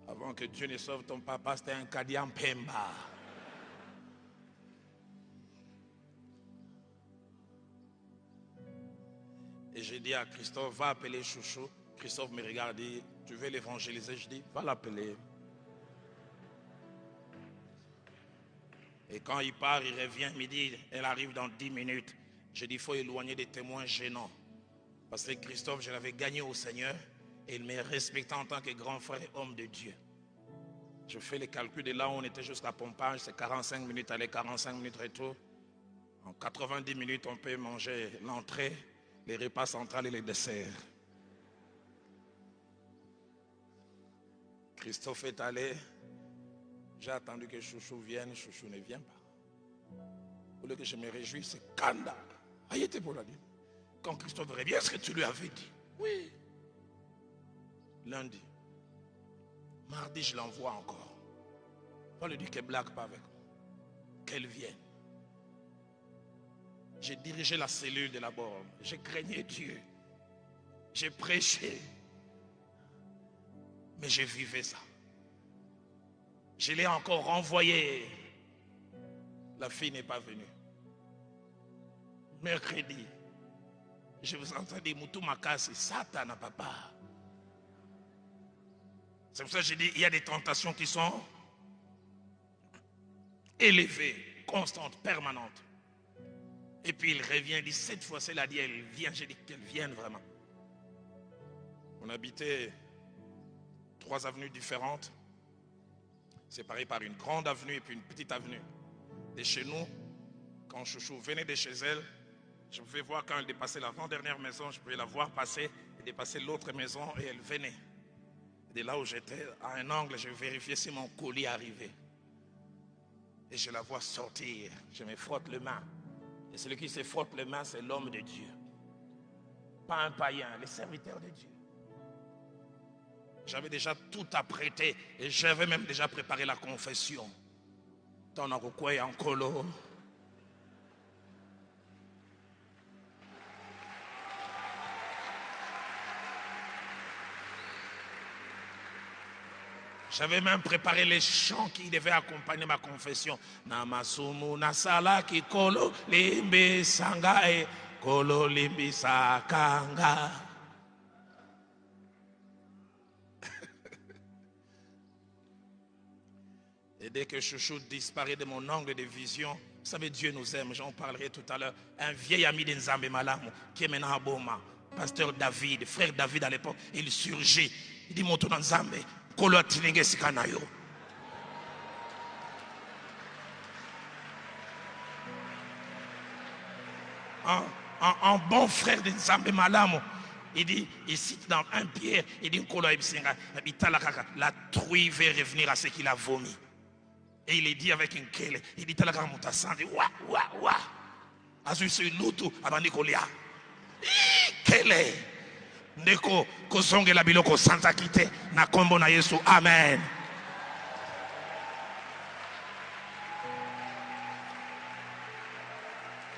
S1: Avant que Dieu ne sauve ton papa, c'était un Kadian Pemba. Et j'ai dit à Christophe, va appeler Chouchou. Christophe me regarde et dit, tu veux l'évangéliser? Je dis, va l'appeler. Et quand il part, il revient, il me dit, elle arrive dans 10 minutes. Je dis, il faut éloigner des témoins gênants. Parce que Christophe, je l'avais gagné au Seigneur et il me respectait en tant que grand frère et homme de Dieu. Je fais les calculs de là où on était jusqu'à Pompage, c'est 45 minutes aller, 45 minutes retour. En 90 minutes, on peut manger l'entrée, les repas centrales et les desserts. Christophe est allé. J'ai attendu que Chouchou vienne. Chouchou ne vient pas. Au lieu que je me réjouisse, c'est Kanda. Ah, il était pour la dire. Quand Christophe revient, est-ce que tu lui avais dit? Oui. Lundi. Mardi, je l'envoie encore. On lui dit qu'elle ne blague pas avec moi. Qu'elle vienne. J'ai dirigé la cellule de la borne. J'ai craigné Dieu. J'ai prêché. Mais j'ai vécu ça. Je l'ai encore renvoyé. La fille n'est pas venue. Mercredi, je vous entends dire Moutou Makasi, Satan n'a papa. C'est pour ça que j'ai dit, il y a des tentations qui sont élevées, constantes, permanentes. Et puis il revient, il dit, cette fois-ci, il a dit, elle vient. J'ai dit qu'elle vienne vraiment. On habitait 3 avenues différentes, séparées par une grande avenue et puis une petite avenue. De chez nous, quand Chouchou venait de chez elle, je pouvais voir quand elle dépassait l'avant-dernière maison, je pouvais la voir passer et dépasser l'autre maison et elle venait. De là où j'étais, à un angle, je vérifiais si mon colis arrivait. Et je la vois sortir, je me frotte les mains. Et celui qui se frotte les mains, c'est l'homme de Dieu. Pas un païen, le serviteur de Dieu. J'avais déjà tout apprêté et j'avais même déjà préparé la confession. Ton akokwe en colo. J'avais même préparé les chants qui devaient accompagner ma confession. Namasumu nasala ki kolo limbi sanga e kolo limbi sakanga. Et dès que Chouchou disparaît de mon angle de vision, vous savez, Dieu nous aime, j'en parlerai tout à l'heure. Un vieil ami de Nzambe Malamu, qui est maintenant à Boma, pasteur David, frère David à l'époque, il surgit. Il dit, Moto Nzambe, Kolo Atinenge Sikanayo. Un bon frère de Nzambe Malamu. Il dit, il cite dans 1 Pierre, il dit, la truie va revenir à ce qu'il a vomi. Et il est dit avec une kele, il dit, talaka mutasan, dit, wa, wa, wa. Azu se lutu, abandi kolia. Kele. Ndeko, kozonge la biloko santa kite, na kombo na Yesu, amen.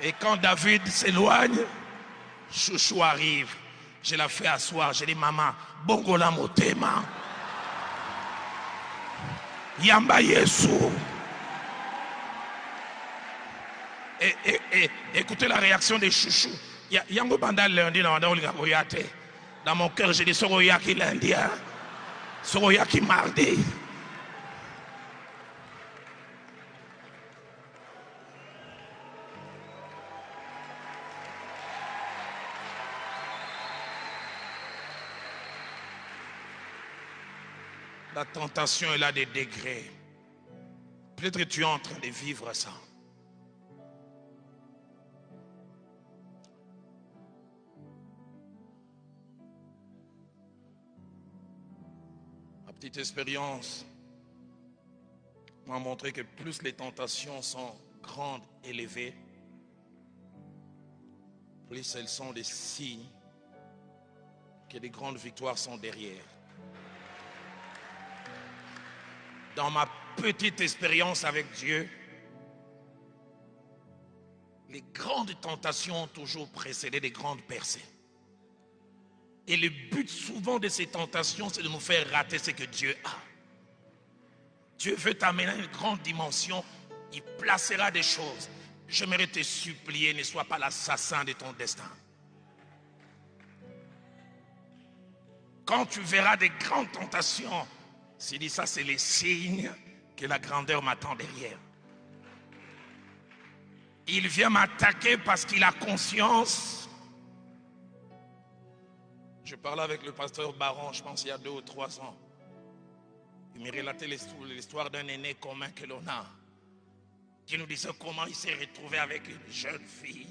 S1: Et quand David s'éloigne, Chouchou arrive. Je la fais asseoir, je dis, maman, bongola motema. Yamba Yesu. Et écoutez la réaction des chouchous. Yango banda lundi dans mon cœur, j'ai dit Soroyaki lundi, Soroyaki mardi. La tentation est là des degrés. Peut-être que tu es en train de vivre ça. Ma petite expérience m'a montré que plus les tentations sont grandes, élevées, plus elles sont des signes que des grandes victoires sont derrière. Dans ma petite expérience avec Dieu, les grandes tentations ont toujours précédé des grandes percées. Et le but souvent de ces tentations, c'est de nous faire rater ce que Dieu a. Dieu veut t'amener à une grande dimension, il placera des choses. J'aimerais te supplier, ne sois pas l'assassin de ton destin. Quand tu verras des grandes tentations, s'il dit ça, c'est les signes que la grandeur m'attend derrière. Il vient m'attaquer parce qu'il a conscience. Je parlais avec le pasteur Baron, je pense il y a 2 ou 3 ans. Il me relatait l'histoire d'un aîné commun que l'on a, qui nous disait comment il s'est retrouvé avec une jeune fille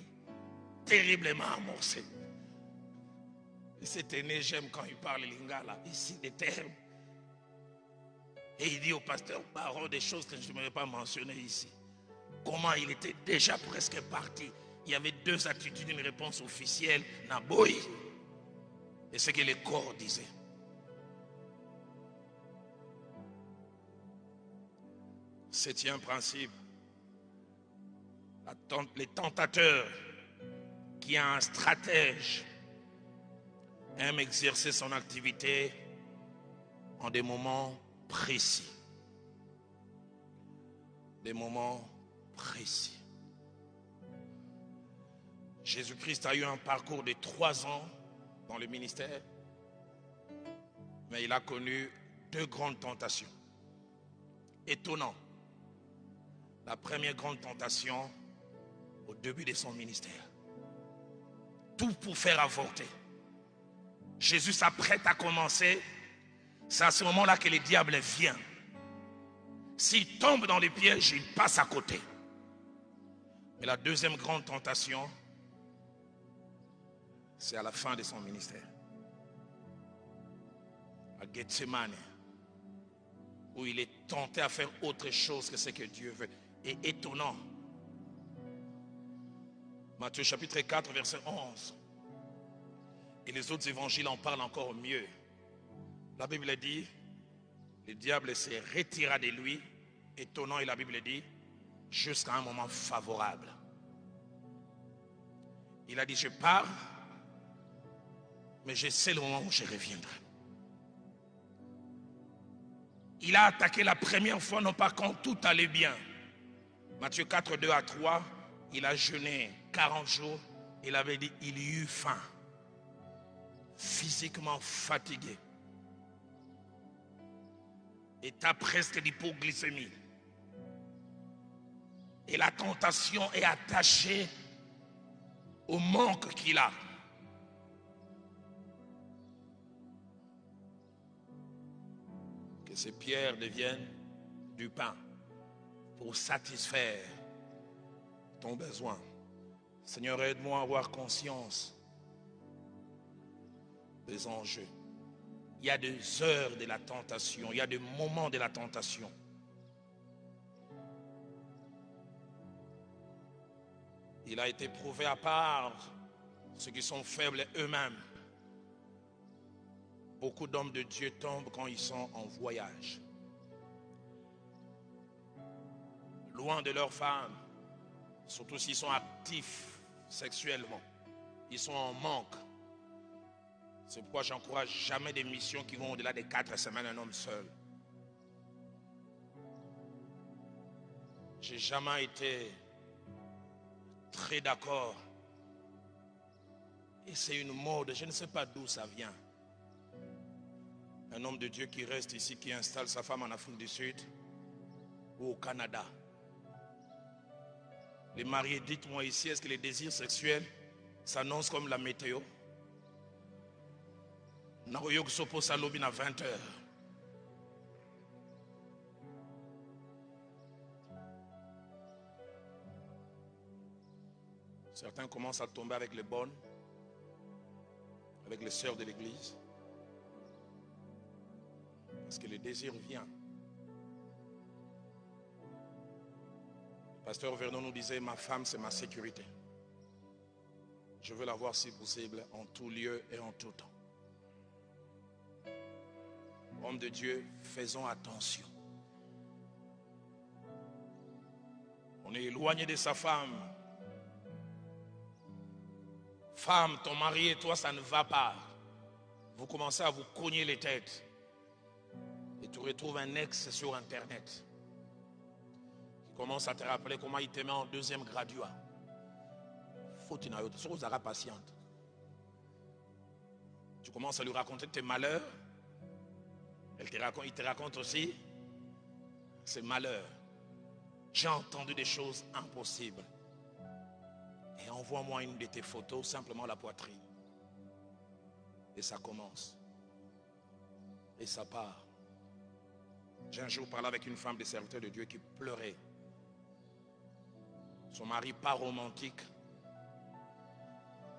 S1: terriblement amorcée. Et cet aîné, j'aime quand il parle lingala, ici des termes. Et il dit au pasteur Baron des choses que je n'aimerais pas mentionner ici. Comment il était déjà presque parti. Il y avait 2 attitudes, une réponse officielle, Naboy, et ce que le corps disait. Septième principe, les tentateurs qui a un stratège aiment exercer son activité en des moments précis. Des moments précis. Jésus-Christ a eu un parcours de 3 ans dans le ministère, mais il a connu 2 grandes tentations. Étonnant. La première grande tentation au début de son ministère. Tout pour faire avorter. Jésus s'apprête à commencer. C'est à ce moment-là que le diable vient. S'il tombe dans les pièges, il passe à côté. Mais la deuxième grande tentation, c'est à la fin de son ministère. À Gethsemane, où il est tenté à faire autre chose que ce que Dieu veut. Et étonnant. Matthieu chapitre 4, verset 11. Et les autres évangiles en parlent encore mieux. La Bible dit, le diable se retira de lui, étonnant, et la Bible dit, jusqu'à un moment favorable. Il a dit, je pars, mais je sais le moment où je reviendrai. Il a attaqué la première fois, non pas quand tout allait bien. Matthieu 4, 2 à 3, il a jeûné 40 jours, il avait dit, il y eut faim, physiquement fatigué. Et tu as presque l'hypoglycémie. Et la tentation est attachée au manque qu'il a. Que ces pierres deviennent du pain pour satisfaire ton besoin. Seigneur, aide-moi à avoir conscience des enjeux. Il y a des heures de la tentation, il y a des moments de la tentation. Il a été prouvé à part ceux qui sont faibles eux-mêmes. Beaucoup d'hommes de Dieu tombent quand ils sont en voyage, loin de leurs femmes, surtout s'ils sont actifs sexuellement. Ils sont en manque. C'est pourquoi j'encourage jamais des missions qui vont au-delà des 4 semaines un homme seul. J'ai jamais été très d'accord. Et c'est une mode, je ne sais pas d'où ça vient. Un homme de Dieu qui reste ici, qui installe sa femme en Afrique du Sud ou au Canada. Les mariés, dites-moi ici, est-ce que les désirs sexuels s'annoncent comme la météo? Naroyok Sopo Salobin à 20 h. Certains commencent à tomber avec les bonnes, avec les sœurs de l'église. Parce que le désir vient. Le pasteur Vernon nous disait, ma femme c'est ma sécurité. Je veux la voir si possible en tout lieu et en tout temps. Hommes de Dieu, faisons attention. On est éloigné de sa femme. Femme, ton mari et toi, ça ne va pas. Vous commencez à vous cogner les têtes. Et tu retrouves un ex sur Internet qui commence à te rappeler comment il t'aimait en deuxième graduat. Faut que tu sois patiente. Tu commences à lui raconter tes malheurs. Il te raconte aussi ses malheurs. J'ai entendu des choses impossibles. Et envoie-moi une de tes photos, simplement la poitrine. Et ça commence. Et ça part. J'ai un jour parlé avec une femme des serviteurs de Dieu qui pleurait. Son mari pas romantique.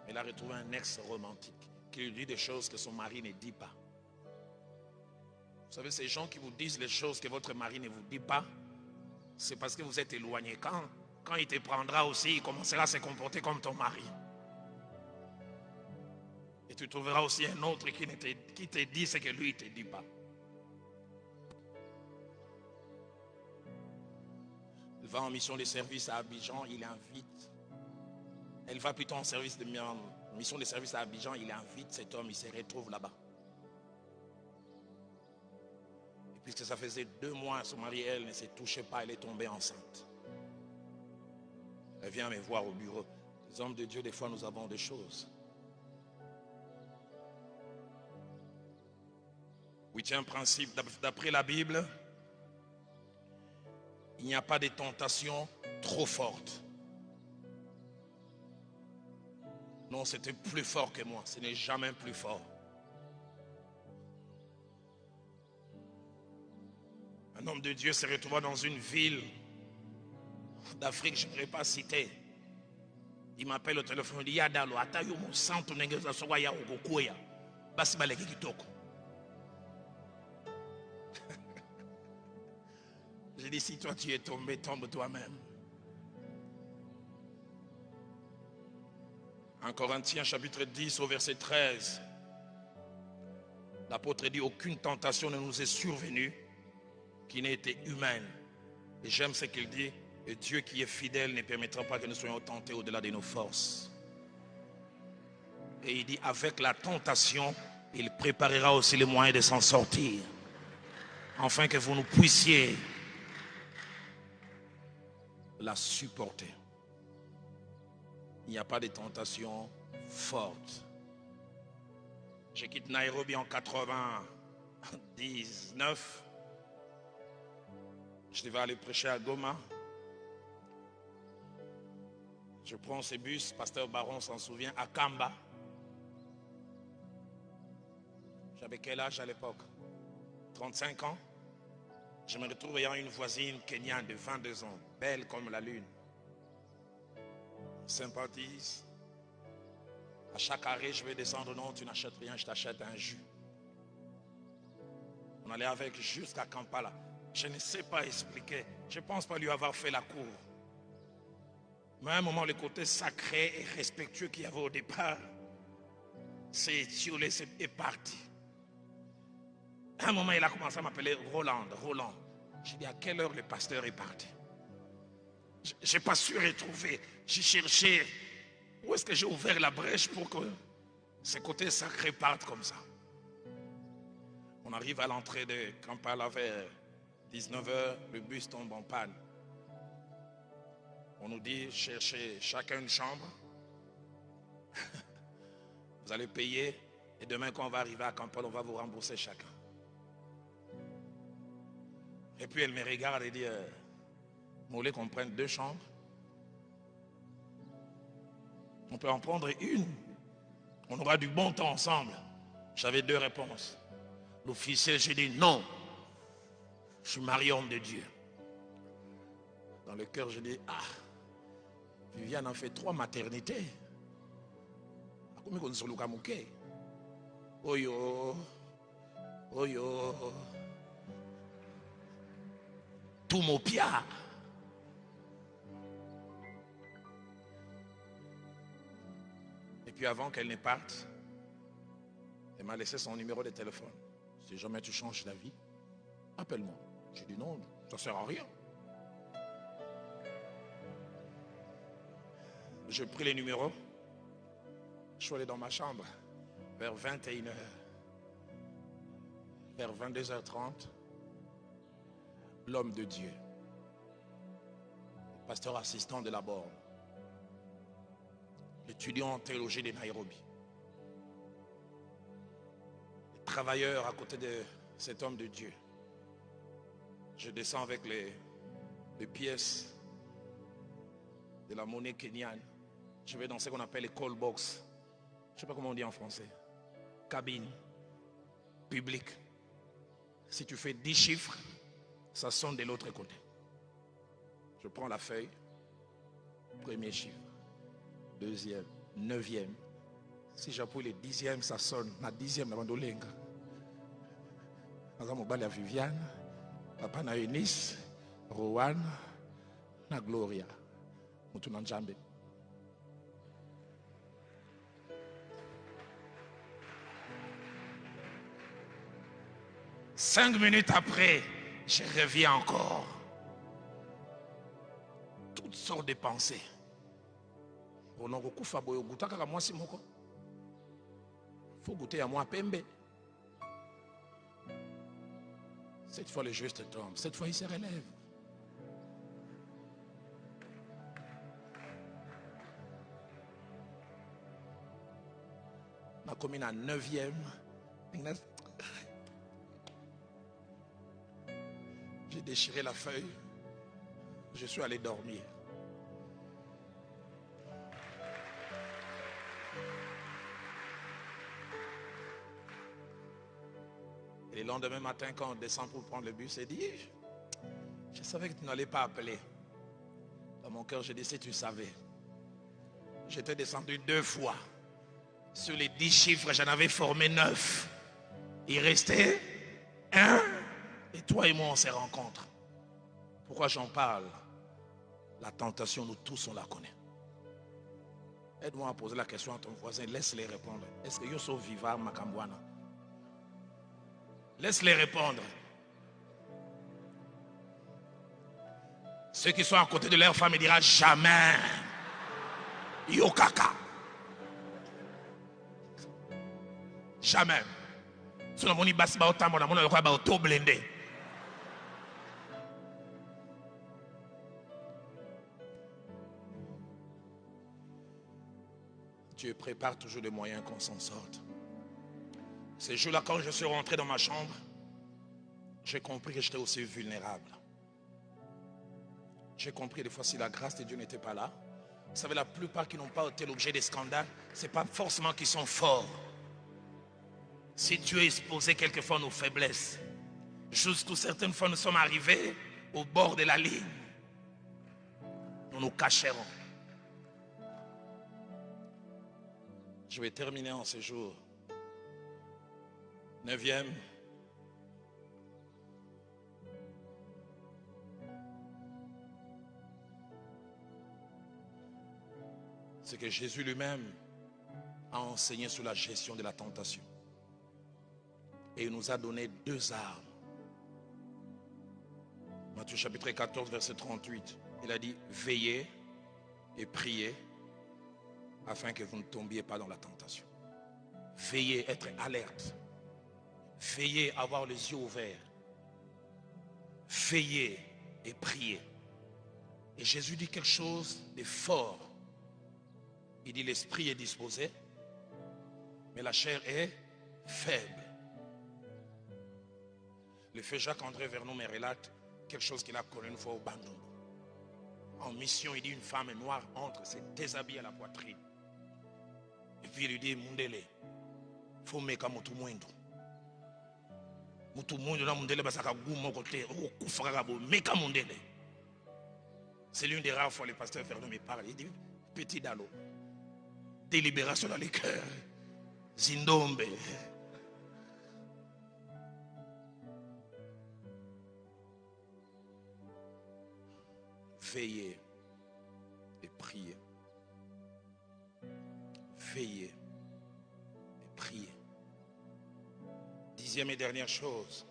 S1: Elle a retrouvé un ex romantique qui lui dit des choses que son mari ne dit pas. Vous savez, ces gens qui vous disent les choses que votre mari ne vous dit pas, c'est parce que vous êtes éloigné. Quand il te prendra aussi, il commencera à se comporter comme ton mari. Et tu trouveras aussi un autre qui te dit ce que lui ne te dit pas. Il va en mission de service à Abidjan, il invite. Elle va plutôt en mission de service à Abidjan, il invite cet homme, il se retrouve là-bas. Et puisque ça faisait 2 mois, son mari, elle ne se touchait pas, elle est tombée enceinte. Elle vient me voir au bureau. Les hommes de Dieu, des fois, nous avons des choses. 8e principe, d'après la Bible, il n'y a pas de tentation trop forte. Non, c'était plus fort que moi. Ce n'est jamais plus fort. Un homme de Dieu se retrouva dans une ville d'Afrique, je ne pourrais pas citer. Il m'appelle au téléphone, il dit Yadalo, atayo mo santo nengeza sowa ya ogokoya. Basi baleki kitoko. J'ai dit, si toi tu es tombé, tombe toi-même. En Corinthiens chapitre 10 au verset 13, l'apôtre dit, aucune tentation ne nous est survenue qui n'ait été humaine. Et j'aime ce qu'il dit, et Dieu qui est fidèle ne permettra pas que nous soyons tentés au-delà de nos forces. Et il dit, avec la tentation, il préparera aussi les moyens de s'en sortir, afin que vous nous puissiez la supporter. Il n'y a pas de tentation forte. Je quitte Nairobi en 99. Je devais aller prêcher à Goma. Je prends ce bus, pasteur Baron s'en souvient, à Kamba. J'avais quel âge à l'époque? 35 ans. Je me retrouve ayant une voisine kenyane de 22 ans, belle comme la lune. On sympathise. À chaque arrêt, je vais descendre. Non, tu n'achètes rien, je t'achète un jus. On allait avec jusqu'à Kampala. Je ne sais pas expliquer. Je ne pense pas lui avoir fait la cour. Mais à un moment, le côté sacré et respectueux qu'il y avait au départ, c'est étiolé, c'est parti. À un moment, il a commencé à m'appeler Roland. J'ai dit, à quelle heure le pasteur est parti? Je n'ai pas su retrouver. J'ai cherché où est-ce que j'ai ouvert la brèche pour que ce côté sacré parte comme ça. On arrive à l'entrée de Kampala vers 19 h, le bus tombe en panne. On nous dit cherchez chacun une chambre. Vous allez payer. Et demain quand on va arriver à Kampala, on va vous rembourser chacun. Et puis elle me regarde et dit, vous voulez qu'on prenne 2 chambres? On peut en prendre une. On aura du bon temps ensemble. J'avais 2 réponses. L'officiel, j'ai dit non. Je suis marié homme de Dieu. Dans le cœur, je dis, ah, Viviane en fait 3 maternités. Oyo, oyo, tout mon pia. Et puis avant qu'elle ne parte, elle m'a laissé son numéro de téléphone. Si jamais tu changes la vie, appelle-moi. J'ai dit non, ça ne sert à rien. J'ai pris les numéros. Je suis allé dans ma chambre vers 21h. Vers 22h30, l'homme de Dieu, pasteur assistant de la borne, l'étudiant en théologie de Nairobi, le travailleur à côté de cet homme de Dieu. Je descends avec les pièces de la monnaie kenyane. Je vais dans ce qu'on appelle les call box. Je ne sais pas comment on dit en français. Cabine publique. Si tu fais 10 chiffres, ça sonne de l'autre côté. Je prends la feuille. Premier chiffre. Deuxième. 9e. Si j'appuie le 10e, ça sonne. La 10e, la bandolenga. Nazamobali à Viviane. Papa na Eunice. Rowan. Na Gloria. Mutuna Njambe. Cinq minutes après, je reviens encore. Toutes sortes de pensées. Il faut goûter à moi pembe. Cette fois, le juste tombe. Cette fois, il se relève. Ma commune à 9e. J'ai déchiré la feuille. Je suis allé dormir. Et le lendemain matin, quand on descend pour prendre le bus, il dit, je savais que tu n'allais pas appeler. Dans mon cœur, j'ai dit, si tu savais. J'étais descendu 2 fois. Sur les 10 chiffres, j'en avais formé 9. Il restait 1. Et toi et moi, on se rencontre. Pourquoi j'en parle? La tentation, nous tous, on la connaît. Aide-moi à poser la question à ton voisin. Laisse-les répondre. Est-ce que yo so vivant, Makambouana? Laisse-les répondre. Ceux qui sont à côté de leur femme, ils diront jamais. Yo kaka. Jamais. Si on a mon ibasi ba otambo, on a mon ba auto blindé. Dieu prépare toujours des moyens qu'on s'en sorte. Ce jour-là, quand je suis rentré dans ma chambre, j'ai compris que j'étais aussi vulnérable. J'ai compris des fois si la grâce de Dieu n'était pas là. Vous savez, la plupart qui n'ont pas été l'objet des scandales, ce n'est pas forcément qu'ils sont forts. Si Dieu exposait quelquefois nos faiblesses, jusqu'où certaines fois nous sommes arrivés au bord de la ligne, nous nous cacherons. Je vais terminer en ce jour. 9e. C'est que Jésus lui-même a enseigné sur la gestion de la tentation. Et il nous a donné 2 armes. Matthieu chapitre 14, verset 38. Il a dit, veillez et priez afin que vous ne tombiez pas dans la tentation. Veillez, être alerte. Veillez, avoir les yeux ouverts. Veillez et priez. Et Jésus dit quelque chose de fort. Il dit l'esprit est disposé, mais la chair est faible. Le feu Jacques-André Vernon me relate quelque chose qu'il a connu une fois au Bandundu. En mission, il dit une femme noire entre, se déshabille à la poitrine. Et puis il lui dit, Mundele, faut meka mutu mwendo. Mutu mwendo na Mundele basaka gumo kote, okufaka bo meka Mundele. C'est l'une des rares fois le pasteur Vernon me parle. Il dit, petit Dalo, délibération dans les cœurs, Zindombe. Veillez et priez. Veillez et priez. 10e et dernière chose,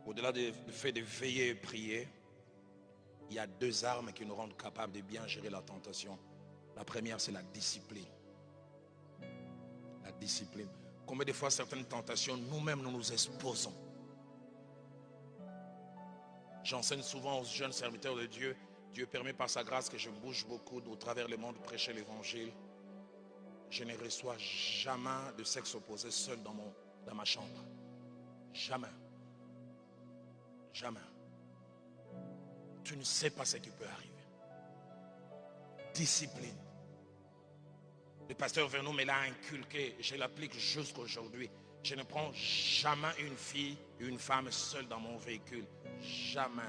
S1: au-delà du fait de veiller et prier, il y a 2 armes qui nous rendent capables de bien gérer la tentation. La première, c'est la discipline. La discipline. Combien de fois certaines tentations, nous-mêmes, nous nous exposons. J'enseigne souvent aux jeunes serviteurs de Dieu. Dieu permet par sa grâce que je bouge beaucoup au travers le monde prêcher l'évangile. Je ne reçois jamais de sexe opposé seul dans ma chambre. Jamais. Jamais. Tu ne sais pas ce qui peut arriver. Discipline. Le pasteur Vernon me l'a inculqué. Je l'applique jusqu'aujourd'hui. Je ne prends jamais une fille, une femme seule dans mon véhicule. Jamais.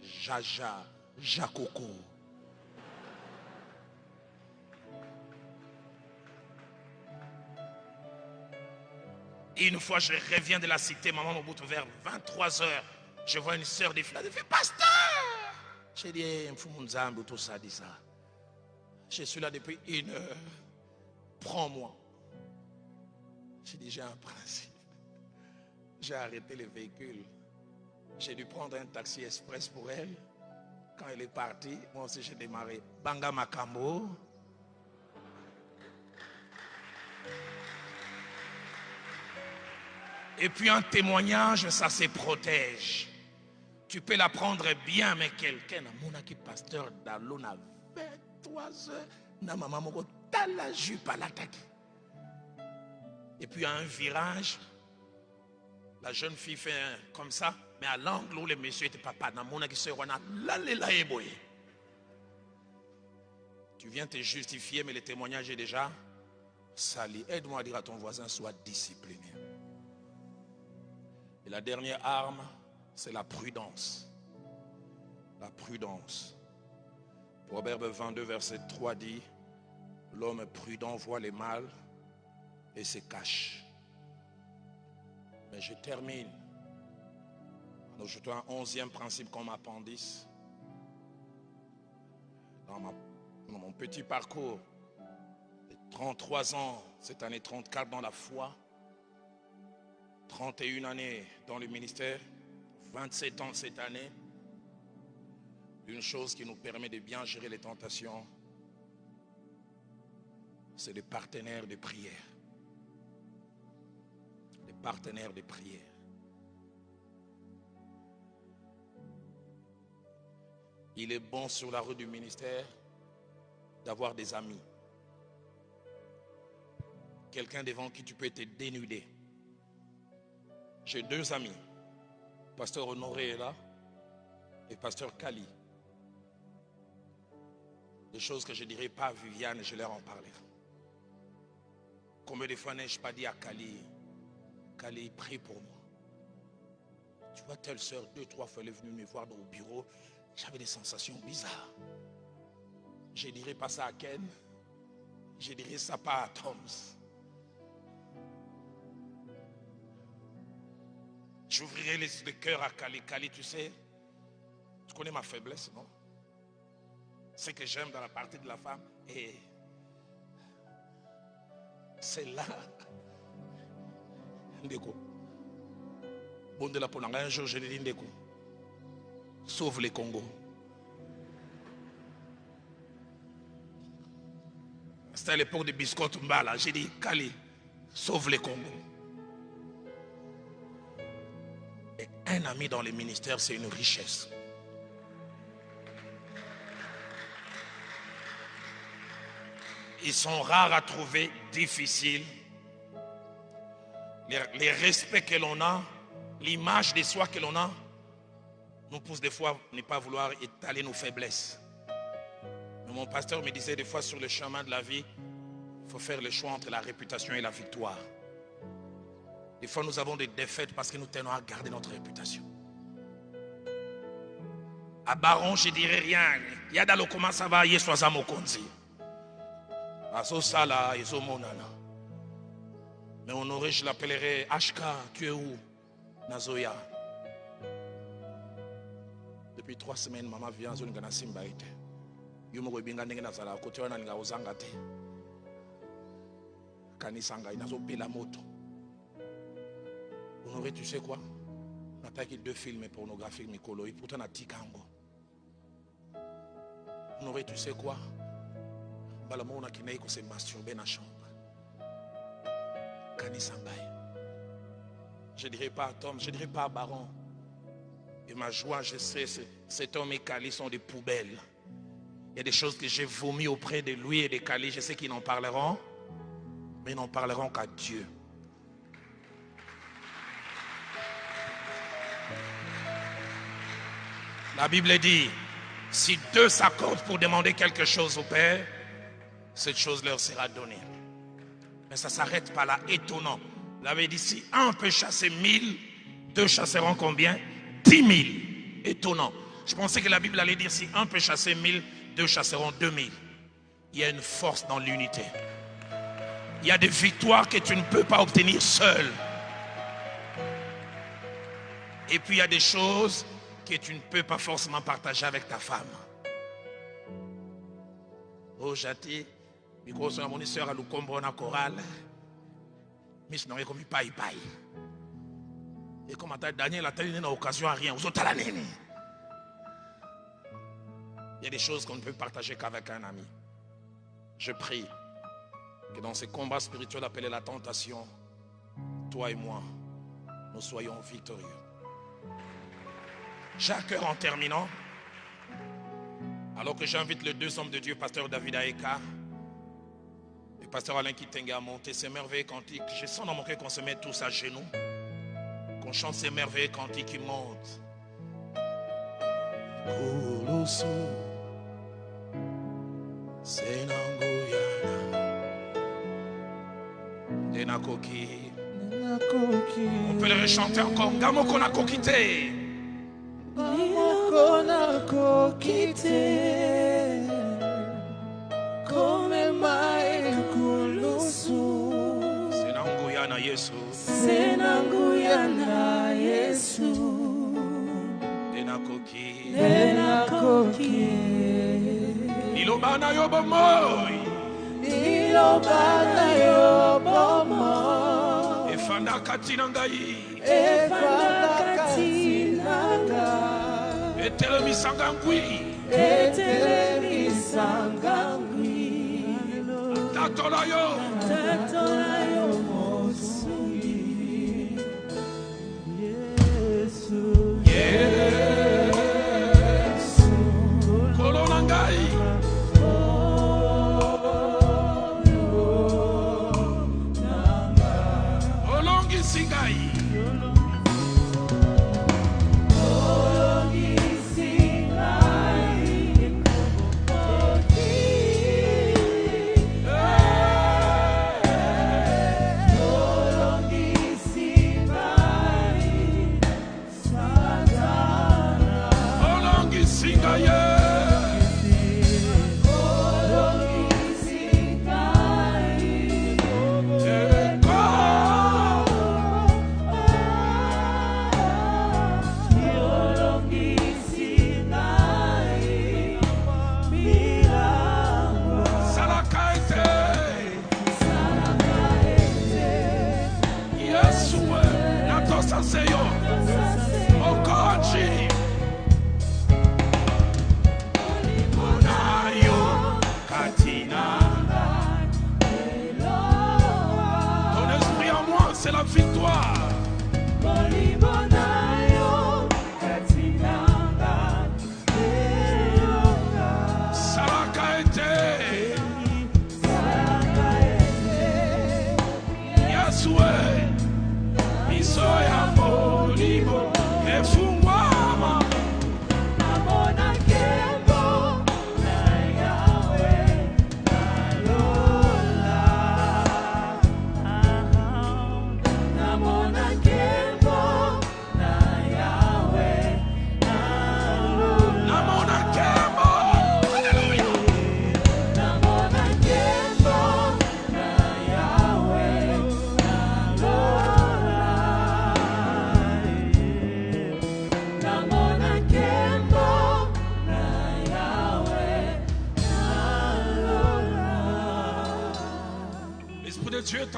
S1: Jaja, Jacoco. Et une fois, je reviens de la cité, maman au bout vers 23h. Je vois une sœur des fleurs. Elle fait, pasteur! J'ai dit, tout ça, dit ça. Je suis là depuis 1 heure. Prends-moi. J'ai dit, j'ai un principe. J'ai arrêté le véhicule. J'ai dû prendre un taxi express pour elle. Quand elle est partie, moi aussi j'ai démarré. Banga Makambo. Et puis un témoignage, ça se protège. Tu peux la prendre bien, mais quelqu'un, mon qui pasteur d'Alon à 23 heures, na maman moko tala jupe à l'attaque. Et puis à un virage, la jeune fille fait comme ça, mais à l'angle où le monsieur était papa, na mon qui se rona la eboye. Tu viens te justifier, mais le témoignage est déjà sali. Aide-moi à dire à ton voisin, sois discipliné. Et la dernière arme, c'est la prudence. La prudence. Proverbe 22, verset 3 dit, l'homme prudent voit les mal et se cache. Mais je termine en ajoutant un 11e principe comme appendice. Dans mon petit parcours, de 33 ans, cette année 34 dans la foi, 31 années dans le ministère, 27 ans cette année. Une chose qui nous permet de bien gérer les tentations, c'est les partenaires de prière. Les partenaires de prière. Il est bon sur la route du ministère d'avoir des amis. Quelqu'un devant qui tu peux te dénuder. J'ai 2 amis. Pasteur Honoré est là et Pasteur Kali. Des choses que je ne dirais pas à Viviane, je leur en parlerai. Combien de fois n'ai-je pas dit à Kali, Kali, prie pour moi. Tu vois, telle soeur, 2-3 fois, elle est venue me voir dans le bureau. J'avais des sensations bizarres. Je ne dirais pas ça à Ken. Je ne dirais ça pas à Toms. J'ouvrirai le cœur à Kali. Kali, tu sais, tu connais ma faiblesse, non? Ce que j'aime dans la partie de la femme, et c'est là. Ndeko. Bon de la Ponanga, un jour je lui dis Ndeko, sauve les Congo. C'était à l'époque de Biscotte Mbala. J'ai dit, Kali, sauve les Congo. Et un ami dans le ministère, c'est une richesse. ils sont rares à trouver, difficiles. Les respects que l'on a, l'image de soi que l'on a, nous pousse des fois à ne pas vouloir étaler nos faiblesses. Mais mon pasteur me disait des fois sur le chemin de la vie, il faut faire le choix entre la réputation et la victoire. Des fois nous avons des défaites parce que nous tenons à garder notre réputation. À Baron, je ne dirais rien. Il y a dans le comment ça va, il y a soit mokonzi. À Sosala, et Somonana. Mais Honoré, je l'appellerai Ashka, tu es où? Nazoya. Depuis 3 semaines, maman vient à Zongana Simbaïte. Yumo Binga Nazala, côté on a nga Ozangate. Kanisanga, Inazo Pela Moto. Honoré, tu sais quoi? On a attaqué 2 films pornographiques, Mikolo, et pourtant on a Tikango. Honoré, tu sais quoi? Balamo, on a kiné qu'on s'est masturbé dans la chambre. Je ne dirais pas à Tom, je ne dirais pas à Baron. Et ma joie, je sais, cet homme et Kali sont des poubelles. Il y a des choses que j'ai vomi auprès de lui et de Kali. Je sais qu'ils n'en parleront, mais ils n'en parleront qu'à Dieu. La Bible dit, si 2 s'accordent pour demander quelque chose au Père, cette chose leur sera donnée. Mais ça ne s'arrête pas là, étonnant. Il avait dit, si un peut chasser 1000, 2 chasseront combien? 10 000. Étonnant. Je pensais que la Bible allait dire, si un peut chasser 1000, 2 chasseront 2000. Il y a une force dans l'unité. Il y a des victoires que tu ne peux pas obtenir seul. Et puis il y a des choses que tu ne peux pas forcément partager avec ta femme. Oh, Jati. Because mon soeur a l'ukombo na chorale, mais je n'aurais comme paille. Et comme Daniel a tenu une occasion à rien, vous autres à la nene. Il y a des choses qu'on ne peut partager qu'avec un ami. Je prie que dans ces combats spirituels appelés la tentation, toi et moi, nous soyons victorieux. J'ai à cœur en terminant, alors que j'invite les 2 hommes de Dieu, pasteur David Aeka, pasteur Alain Kitenga a monté ces merveilleux cantiques. Je sens dans mon cœur qu'on se met tous à genoux, qu'on chante ces merveilleux cantiques qui montent. Koloso, Senangoyana, Denakoki. On peut le rechanter encore. Gamoko na kokite.
S3: Gamoko na kokite.
S4: Senanguyana Yesu
S1: Denakoki
S4: Ilobana
S1: yobomoy Efanda katina ngai Etelemi sangangui Tatola yo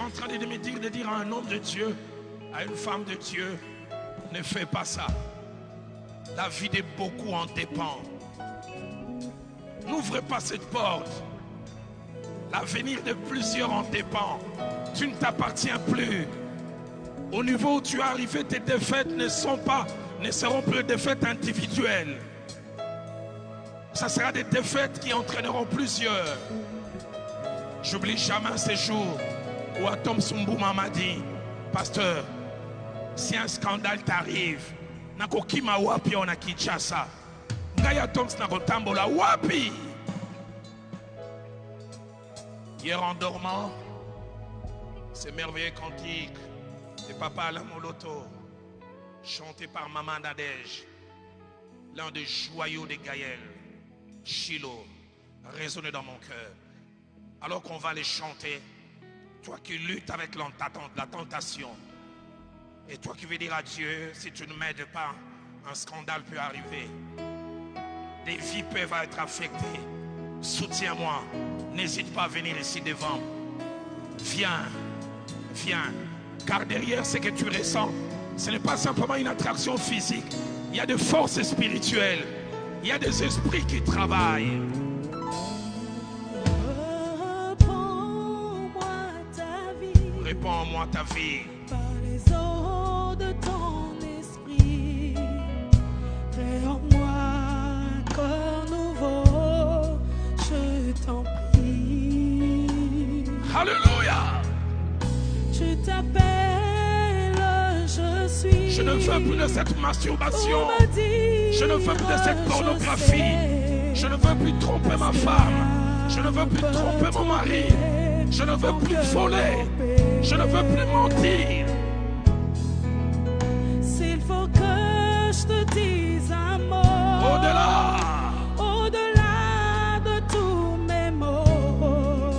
S1: en train de me dire, à un homme de Dieu, à une femme de Dieu, ne fais pas ça. La vie de beaucoup en dépend. N'ouvrez pas cette porte. L'avenir de plusieurs en dépend. Tu ne t'appartiens plus. Au niveau où tu es arrivé, tes défaites ne seront plus des défaites individuelles. Ça sera des défaites qui entraîneront plusieurs. J'oublie jamais ces jours où Atom Sumbouma m'a dit, pasteur, si un scandale t'arrive, nakokima wapi on a Kinshasa. Ngaya Toms nakotambola wapi. Hier en dormant, ces merveilleux cantiques de Papa Alain Moloto, chanté par Maman Nadège, l'un des joyaux de Gaël, Shiloh, résonnait dans mon cœur. Alors qu'on va les chanter, toi qui luttes avec la tentation, et toi qui veux dire à Dieu, si tu ne m'aides pas, un scandale peut arriver. Des vies peuvent être affectées. Soutiens-moi. N'hésite pas à venir ici devant. Viens, viens. Car derrière ce que tu ressens, ce n'est pas simplement une attraction physique. Il y a des forces spirituelles. Il y a des esprits qui travaillent. Répands-moi ta vie.
S4: Par les eaux de ton esprit, fais en moi un corps nouveau, je t'en prie.
S1: Alléluia.
S4: Tu t'appelles, je suis.
S1: Je ne veux plus de cette masturbation. Je ne veux plus de cette pornographie. Je ne veux plus tromper ma femme. Je ne veux plus tromper mon mari. Je ne veux plus voler. Je ne veux plus mentir.
S4: S'il faut que je te dise un mot, au-delà de tous mes mots,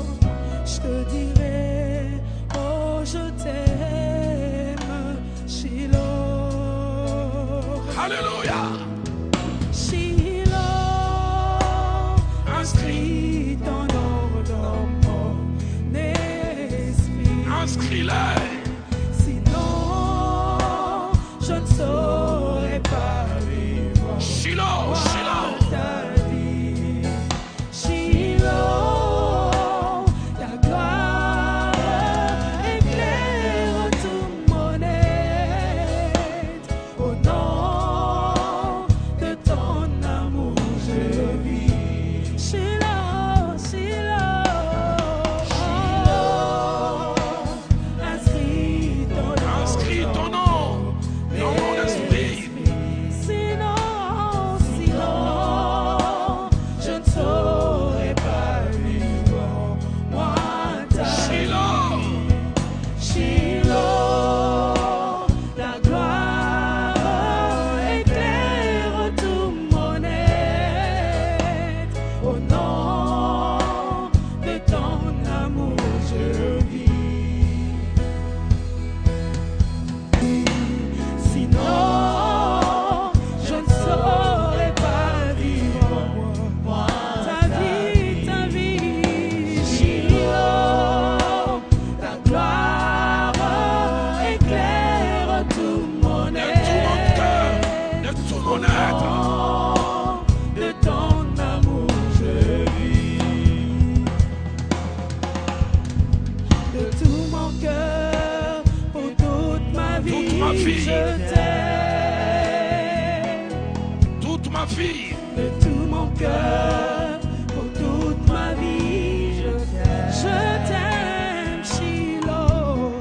S4: je te dirai, oh je t'aime, Shiloh.
S1: Alléluia.
S4: Shiloh, inscris ton nom dans mon esprit.
S1: Inscris-les.
S4: Sinon, je ne saurais pas vivre.
S1: Shiloh, Shiloh.
S4: Ta vie. Shiloh, ta gloire éclaire tout mon être. Au nom de ton amour, je vis. Shiloh, Shiloh, inscris ton nom.
S1: Inscris ton nom dans mon esprit.
S4: Sinon, je ne saurais pas vivre. Moi, ta
S1: Shiloh.
S4: Shiloh, la gloire éclaire tout mon être. Au nom de ton amour, je vis. Sinon, je ne saurais pas vivre. Moi, ta vie, Shiloh, ta gloire éclaire tout mon
S1: De tout mon cœur,
S4: être.
S1: de tout mon être.
S4: De ton amour, je vis. De tout mon cœur, pour toute ma vie,
S1: Toute ma vie.
S4: je t'aime.
S1: Toute ma vie.
S4: De tout mon cœur, pour toute ma vie, je t'aime. Je t'aime, Shiloh.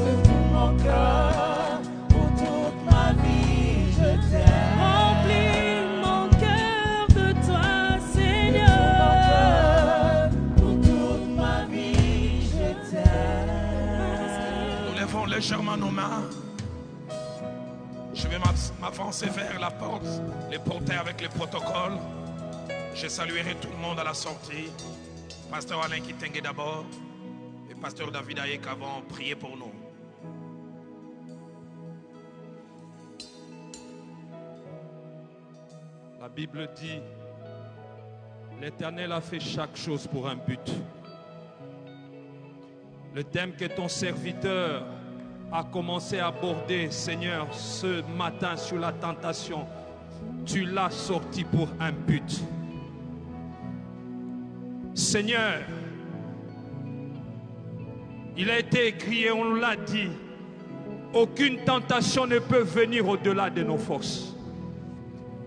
S4: De tout mon cœur, pour toute ma vie, je t'aime. Remplis mon cœur de toi, Seigneur. Pour toute ma vie, je t'aime.
S1: Nous lèvons légèrement nos mains. Je vais m'avancer vers la porte, les porter avec les protocoles. Je saluerai tout le monde à la sortie. Pasteur Alain Kitenge d'abord et Pasteur David Ayek vont prier pour nous.
S3: La Bible dit, l'Éternel a fait chaque chose pour un but.
S5: Le thème que ton serviteur a commencé à aborder, Seigneur, ce matin sur la tentation, tu l'as sorti pour un but. Seigneur, il a été écrit et on l'a dit, aucune tentation ne peut venir au-delà de nos forces.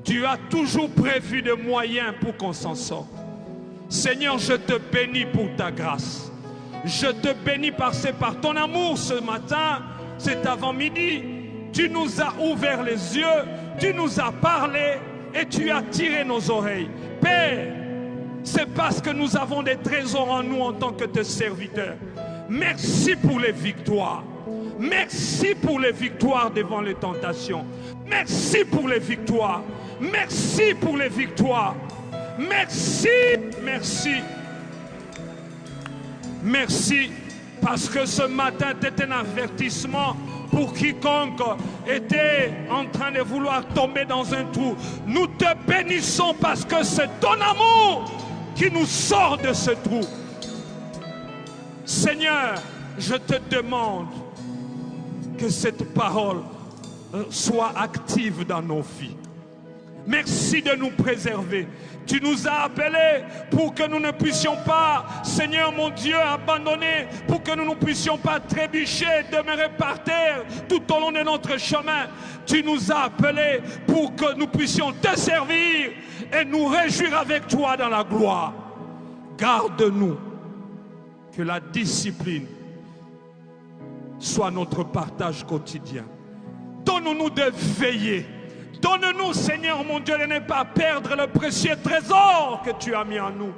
S5: Tu as toujours prévu des moyens pour qu'on s'en sorte. Seigneur, je te bénis pour ta grâce. Je te bénis parce que par ton amour ce matin, cet avant-midi, tu nous as ouvert les yeux, tu nous as parlé et tu as tiré nos oreilles. Père, c'est parce que nous avons des trésors en nous en tant que tes serviteurs. Merci pour les victoires. Merci pour les victoires devant les tentations. Merci pour les victoires. Merci pour les victoires. Merci, merci. Merci parce que ce matin était un avertissement pour quiconque était en train de vouloir tomber dans un trou. Nous te bénissons parce que c'est ton amour qui nous sort de ce trou. Seigneur, je te demande que cette parole soit active dans nos vies. Merci de nous préserver. Tu nous as appelés pour que nous ne puissions pas, Seigneur mon Dieu, abandonner, pour que nous ne puissions pas trébucher, demeurer par terre tout au long de notre chemin. Tu nous as appelés pour que nous puissions te servir et nous réjouir avec toi dans la gloire. Garde-nous, que la discipline soit notre partage quotidien. Donne-nous de veiller. Donne-nous, Seigneur mon Dieu, de ne pas perdre le précieux trésor que tu as mis en nous.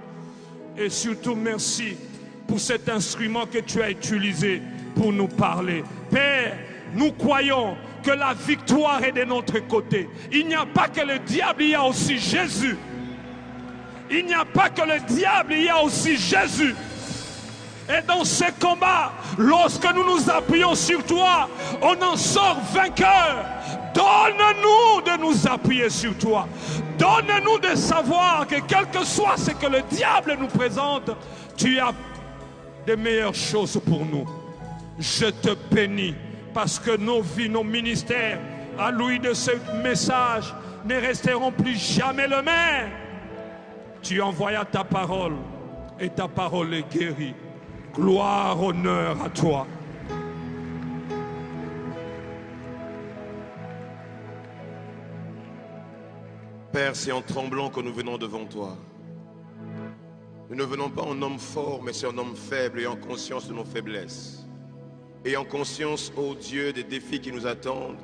S5: Et surtout, merci pour cet instrument que tu as utilisé pour nous parler. Père, nous croyons que la victoire est de notre côté. Il n'y a pas que le diable, il y a aussi Jésus. Il n'y a pas que le diable, il y a aussi Jésus. Et dans ce combat, lorsque nous nous appuyons sur toi, on en sort vainqueur. Donne-nous de nous appuyer sur toi. Donne-nous de savoir que quel que soit ce que le diable nous présente, tu as de meilleures choses pour nous. Je te bénis parce que nos vies, nos ministères, à l'ouïe de ce message, ne resteront plus jamais le même. Tu envoyas ta parole et ta parole est guérie. Gloire, honneur à toi.
S6: Père, c'est en tremblant que nous venons devant toi. Nous ne venons pas en homme fort, mais c'est en homme faible, ayant conscience de nos faiblesses. Ayant conscience, ô Dieu, des défis qui nous attendent.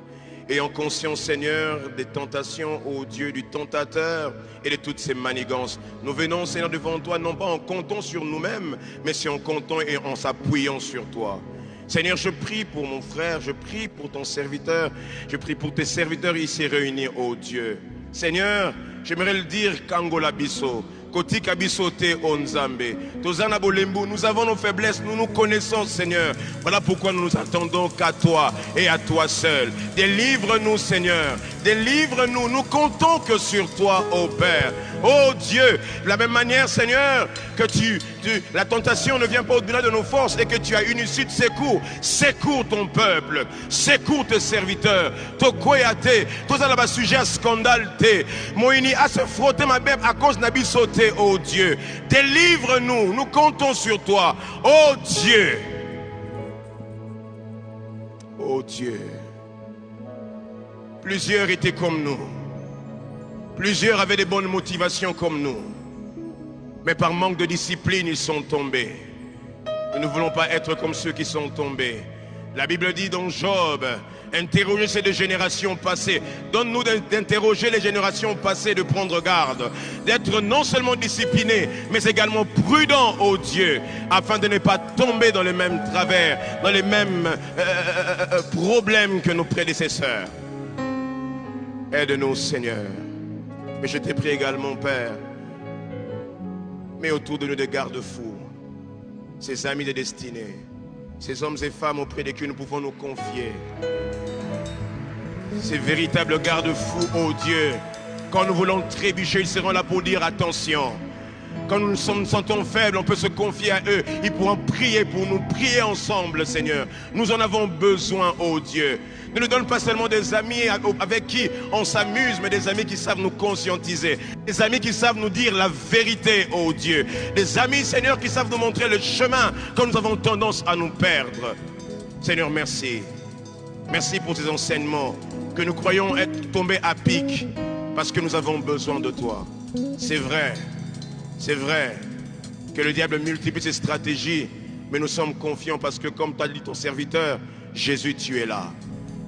S6: Ayant conscience, Seigneur, des tentations, ô Dieu, du tentateur et de toutes ses manigances. Nous venons, Seigneur, devant toi, non pas en comptant sur nous-mêmes, mais c'est en comptant et en s'appuyant sur toi. Seigneur, je prie pour mon frère, je prie pour ton serviteur, je prie pour tes serviteurs ici réunis, ô Dieu. Seigneur, j'aimerais le dire, Kangola Bisso, Koti Kabisote Onzambe, Tozana Bolembu, nous avons nos faiblesses, nous nous connaissons, Seigneur. Voilà pourquoi nous nous attendons qu'à toi et à toi seul. Délivre-nous, Seigneur, délivre-nous, nous comptons que sur toi, ô Père. Oh Dieu, de la même manière, Seigneur, que la tentation ne vient pas au-delà de nos forces et que tu as une issue de secours. Secours ton peuple, secours tes serviteurs. Tokoyate, tozalaba sujet à scandale te. Moïni à se frotter ma bête à cause n'a sauté, oh Dieu. Délivre-nous, nous comptons sur toi, oh Dieu. Oh Dieu. Plusieurs étaient comme nous. Plusieurs avaient des bonnes motivations comme nous. Mais par manque de discipline, ils sont tombés. Nous ne voulons pas être comme ceux qui sont tombés. La Bible dit dans Job, interrogez ces deux générations passées. Donne-nous d'interroger les générations passées, de prendre garde. D'être non seulement disciplinés, mais également prudents, ô Dieu, afin de ne pas tomber dans les mêmes travers, dans les mêmes problèmes que nos prédécesseurs. Aide-nous, Seigneur. Mais je te prie également, Père, mets autour de nous des garde-fous, ces amis de destinée, ces hommes et femmes auprès desquels nous pouvons nous confier, ces véritables garde-fous, ô Dieu. Quand nous voulons trébucher, ils seront là pour dire attention. Quand nous nous sentons faibles, on peut se confier à eux. Ils pourront prier pour nous, prier ensemble, Seigneur. Nous en avons besoin, oh Dieu. Ne nous donne pas seulement des amis avec qui on s'amuse, mais des amis qui savent nous conscientiser. Des amis qui savent nous dire la vérité, oh Dieu. Des amis, Seigneur, qui savent nous montrer le chemin quand nous avons tendance à nous perdre. Seigneur, merci. Merci pour ces enseignements que nous croyons être tombés à pic parce que nous avons besoin de toi. C'est vrai que le diable multiplie ses stratégies, mais nous sommes confiants parce que, comme tu as dit ton serviteur, Jésus, tu es là.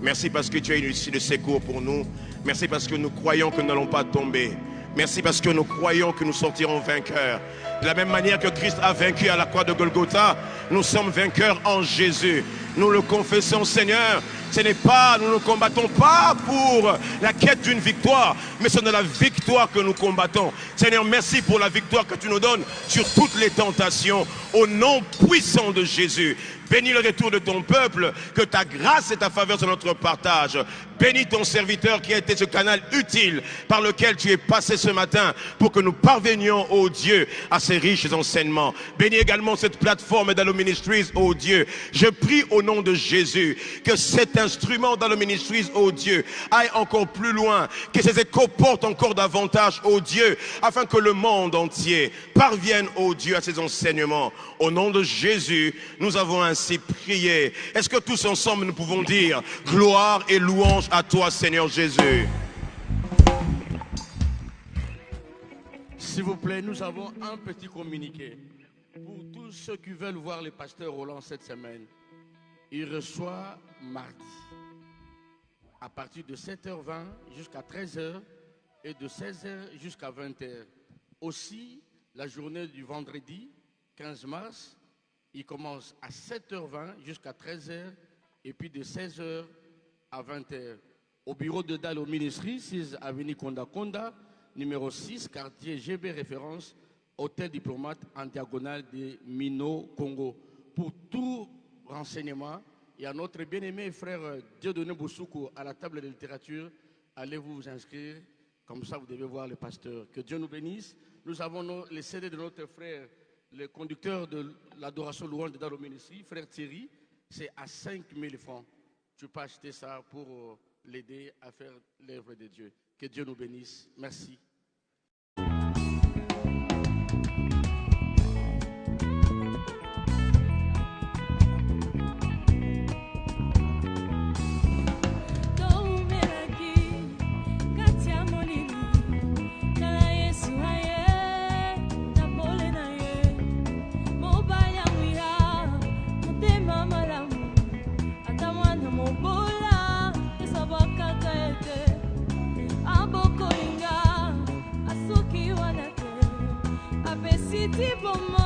S6: Merci parce que tu as une issue de secours pour nous. Merci parce que nous croyons que nous n'allons pas tomber. Merci parce que nous croyons que nous sortirons vainqueurs. De la même manière que Christ a vaincu à la croix de Golgotha, nous sommes vainqueurs en Jésus. Nous le confessons, Seigneur. Nous ne combattons pas pour la quête d'une victoire, mais c'est de la victoire que nous combattons. Seigneur, merci pour la victoire que tu nous donnes sur toutes les tentations. Au nom puissant de Jésus, bénis le retour de ton peuple, que ta grâce et ta faveur sur notre partage. Bénis ton serviteur qui a été ce canal utile par lequel tu es passé ce matin pour que nous parvenions, ô Dieu, à ces riches enseignements. Bénis également cette plateforme d'Allo Ministries, ô Dieu. Je prie au nom de Jésus que cet instrument d'Allo Ministries, ô Dieu, aille encore plus loin, que ces échos portent encore davantage, ô Dieu, afin que le monde entier parvienne, ô Dieu, à ces enseignements. Au nom de Jésus, nous avons ainsi prié. Est-ce que tous ensemble nous pouvons dire gloire et louange à toi, Seigneur Jésus?
S7: S'il vous plaît, nous avons un petit communiqué. Pour tous ceux qui veulent voir le pasteur Roland cette semaine, il reçoit mardi à partir de 7h20 jusqu'à 13h et de 16h jusqu'à 20h. Aussi, la journée du vendredi 15 mars, il commence à 7h20 jusqu'à 13h et puis de 16h à 20h. Au bureau de Dallo Ministries, 6 avenue Konda Konda, numéro 6, quartier GB référence, hôtel diplomate en diagonale de Mino, Congo. Pour tout renseignement, et à notre bien-aimé frère Dieudonné Boussoukou à la table de littérature, allez vous inscrire, comme ça vous devez voir le pasteur. Que Dieu nous bénisse. Nous avons les CD de notre frère, le conducteur de l'adoration louange de Dallo Ministries, frère Thierry, c'est à 5 000 francs. Tu peux acheter ça pour l'aider à faire l'œuvre de Dieu. Que Dieu nous bénisse. Merci.
S4: Tipo